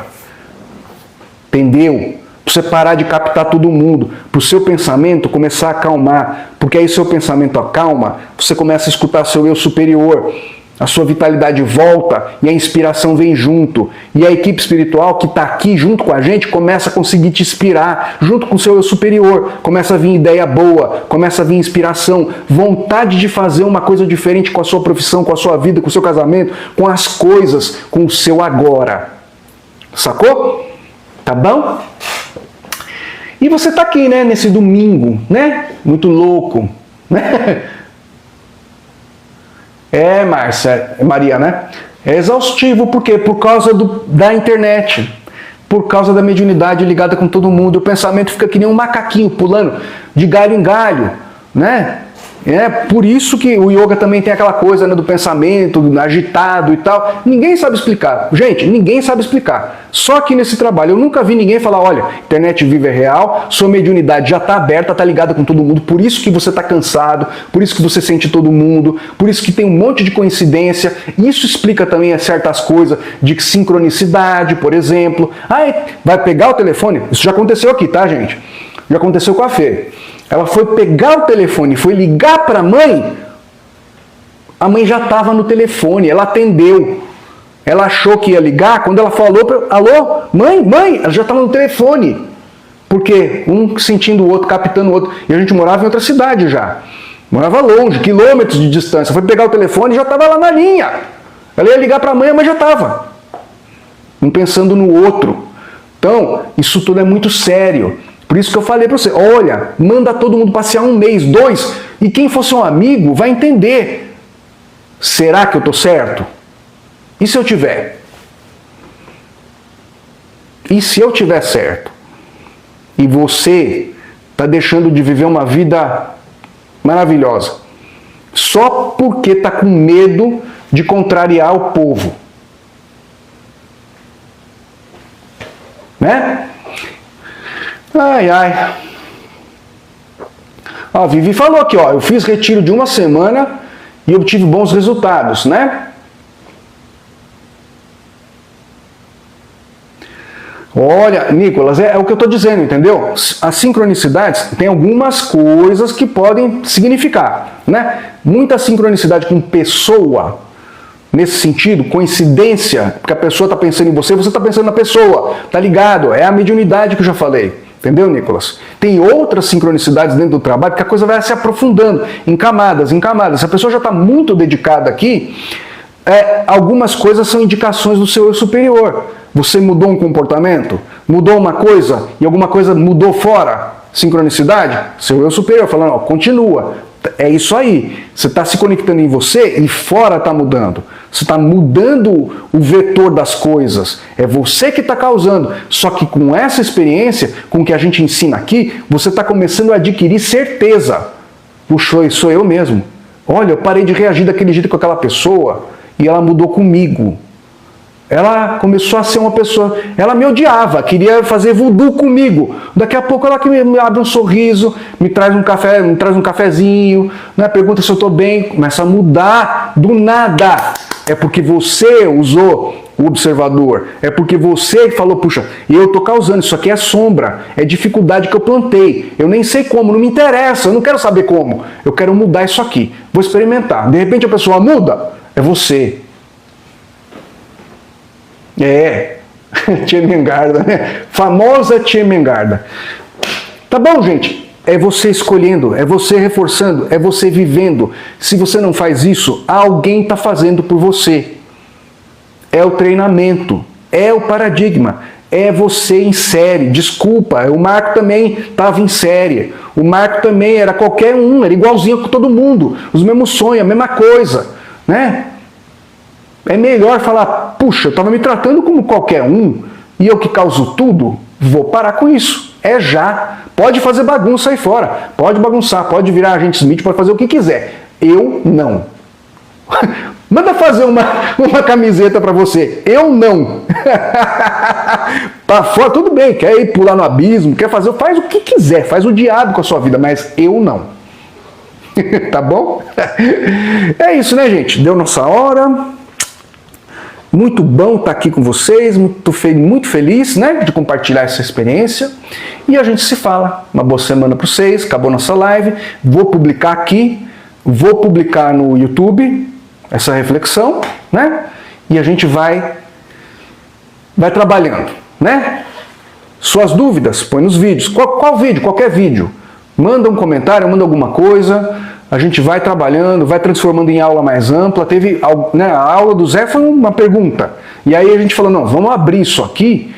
Entendeu? Para você parar de captar todo mundo, para o seu pensamento começar a acalmar, porque aí seu pensamento acalma, você começa a escutar seu eu superior. A sua vitalidade volta e a inspiração vem junto. E a equipe espiritual que está aqui junto com a gente começa a conseguir te inspirar, junto com o seu eu superior. Começa a vir ideia boa, começa a vir inspiração, vontade de fazer uma coisa diferente com a sua profissão, com a sua vida, com o seu casamento, com as coisas, com o seu agora. Sacou? Tá bom? E você está aqui, né, nesse domingo, né? Muito louco, né? Márcia, Maria, né? É exaustivo, por quê? Por causa da internet, por causa da mediunidade ligada com todo mundo. O pensamento fica que nem um macaquinho pulando de galho em galho, né? É por isso que o yoga também tem aquela coisa, né, do pensamento agitado e tal. Ninguém sabe explicar. Gente, ninguém sabe explicar. Só aqui nesse trabalho eu nunca vi ninguém falar, olha, internet viva é real, sua mediunidade já está aberta, está ligada com todo mundo, por isso que você está cansado, por isso que você sente todo mundo, por isso que tem um monte de coincidência. Isso explica também certas coisas de sincronicidade, por exemplo. Vai pegar o telefone? Isso já aconteceu aqui, tá, gente? Já aconteceu com a Fê. Ela foi pegar o telefone, foi ligar para a mãe já estava no telefone, ela atendeu. Ela achou que ia ligar, quando ela falou, alô, mãe, ela já estava no telefone. Porque um sentindo o outro, captando o outro. E a gente morava em outra cidade já. Morava longe, quilômetros de distância. Foi pegar o telefone e já estava lá na linha. Ela ia ligar para a mãe já estava. Um pensando no outro. Então, isso tudo é muito sério. Por isso que eu falei para você, olha, manda todo mundo passear 1 mês, 2, e quem for seu amigo vai entender. Será que eu estou certo? E se eu tiver? E se eu tiver certo? E você está deixando de viver uma vida maravilhosa, só porque está com medo de contrariar o povo. Né? Ai. Ó, a Vivi falou aqui, ó, eu fiz retiro de 1 semana e obtive bons resultados, né? Olha, Nicolas, é o que eu estou dizendo, entendeu? As sincronicidades tem algumas coisas que podem significar, né? Muita sincronicidade com pessoa, nesse sentido, coincidência, porque a pessoa está pensando em você está pensando na pessoa, tá ligado? É a mediunidade que eu já falei. Entendeu, Nicolas? Tem outras sincronicidades dentro do trabalho que a coisa vai se aprofundando em camadas, em camadas. Se a pessoa já está muito dedicada aqui, algumas coisas são indicações do seu eu superior. Você mudou um comportamento, mudou uma coisa e alguma coisa mudou fora. Sincronicidade? Seu eu superior falando, ó, continua. É isso aí. Você está se conectando em você e fora está mudando. Você está mudando o vetor das coisas. É você que está causando. Só que com essa experiência, com o que a gente ensina aqui, você está começando a adquirir certeza. Puxa, sou eu mesmo. Olha, eu parei de reagir daquele jeito com aquela pessoa e ela mudou comigo. Ela começou a ser uma pessoa... Ela me odiava, queria fazer voodoo comigo. Daqui a pouco ela que me abre um sorriso, me traz um café, me traz um cafezinho, né? Pergunta se eu estou bem, começa a mudar do nada. É porque você usou o observador. É porque você falou, puxa, eu estou causando, isso aqui é sombra, é dificuldade que eu plantei. Eu nem sei como, não me interessa, eu não quero saber como. Eu quero mudar isso aqui. Vou experimentar. De repente a pessoa muda, é você. Tia Mengarda, né? Famosa Tia Mengarda. Tá bom, gente? É você escolhendo, é você reforçando, é você vivendo. Se você não faz isso, alguém está fazendo por você. É o treinamento, é o paradigma, é você em série. Desculpa, o Marco também estava em série. O Marco também era qualquer um, era igualzinho com todo mundo. Os mesmos sonhos, a mesma coisa, né? É melhor falar, puxa, eu estava me tratando como qualquer um e eu que causo tudo, vou parar com isso. É já. Pode fazer bagunça aí fora, pode bagunçar, pode virar agente Smith, pode fazer o que quiser. Eu não. Manda fazer uma camiseta para você. Eu não. Pra fora, tudo bem, quer ir pular no abismo, quer fazer, faz o que quiser, faz o diabo com a sua vida, mas eu não. Tá bom? É isso, né, gente? Deu nossa hora. Muito bom estar aqui com vocês, muito feliz, né, de compartilhar essa experiência. E a gente se fala. Uma boa semana para vocês, acabou nossa live. Vou publicar aqui, vou publicar no YouTube essa reflexão, né? E a gente vai trabalhando, né? Suas dúvidas, põe nos vídeos. Qual vídeo? Qualquer vídeo. Manda um comentário, manda alguma coisa. A gente vai trabalhando, vai transformando em aula mais ampla. Teve, né, a aula do Zé foi uma pergunta. E aí a gente falou, não, vamos abrir isso aqui,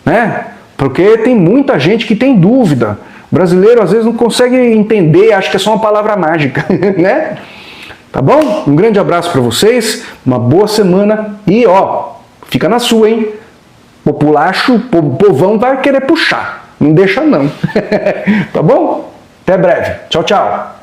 né? Porque tem muita gente que tem dúvida. O brasileiro às vezes não consegue entender, acha que é só uma palavra mágica, né? Tá bom? Um grande abraço para vocês, uma boa semana e ó, fica na sua, hein? Populacho, o povão vai querer puxar, não deixa não. Tá bom? Até breve. Tchau, tchau.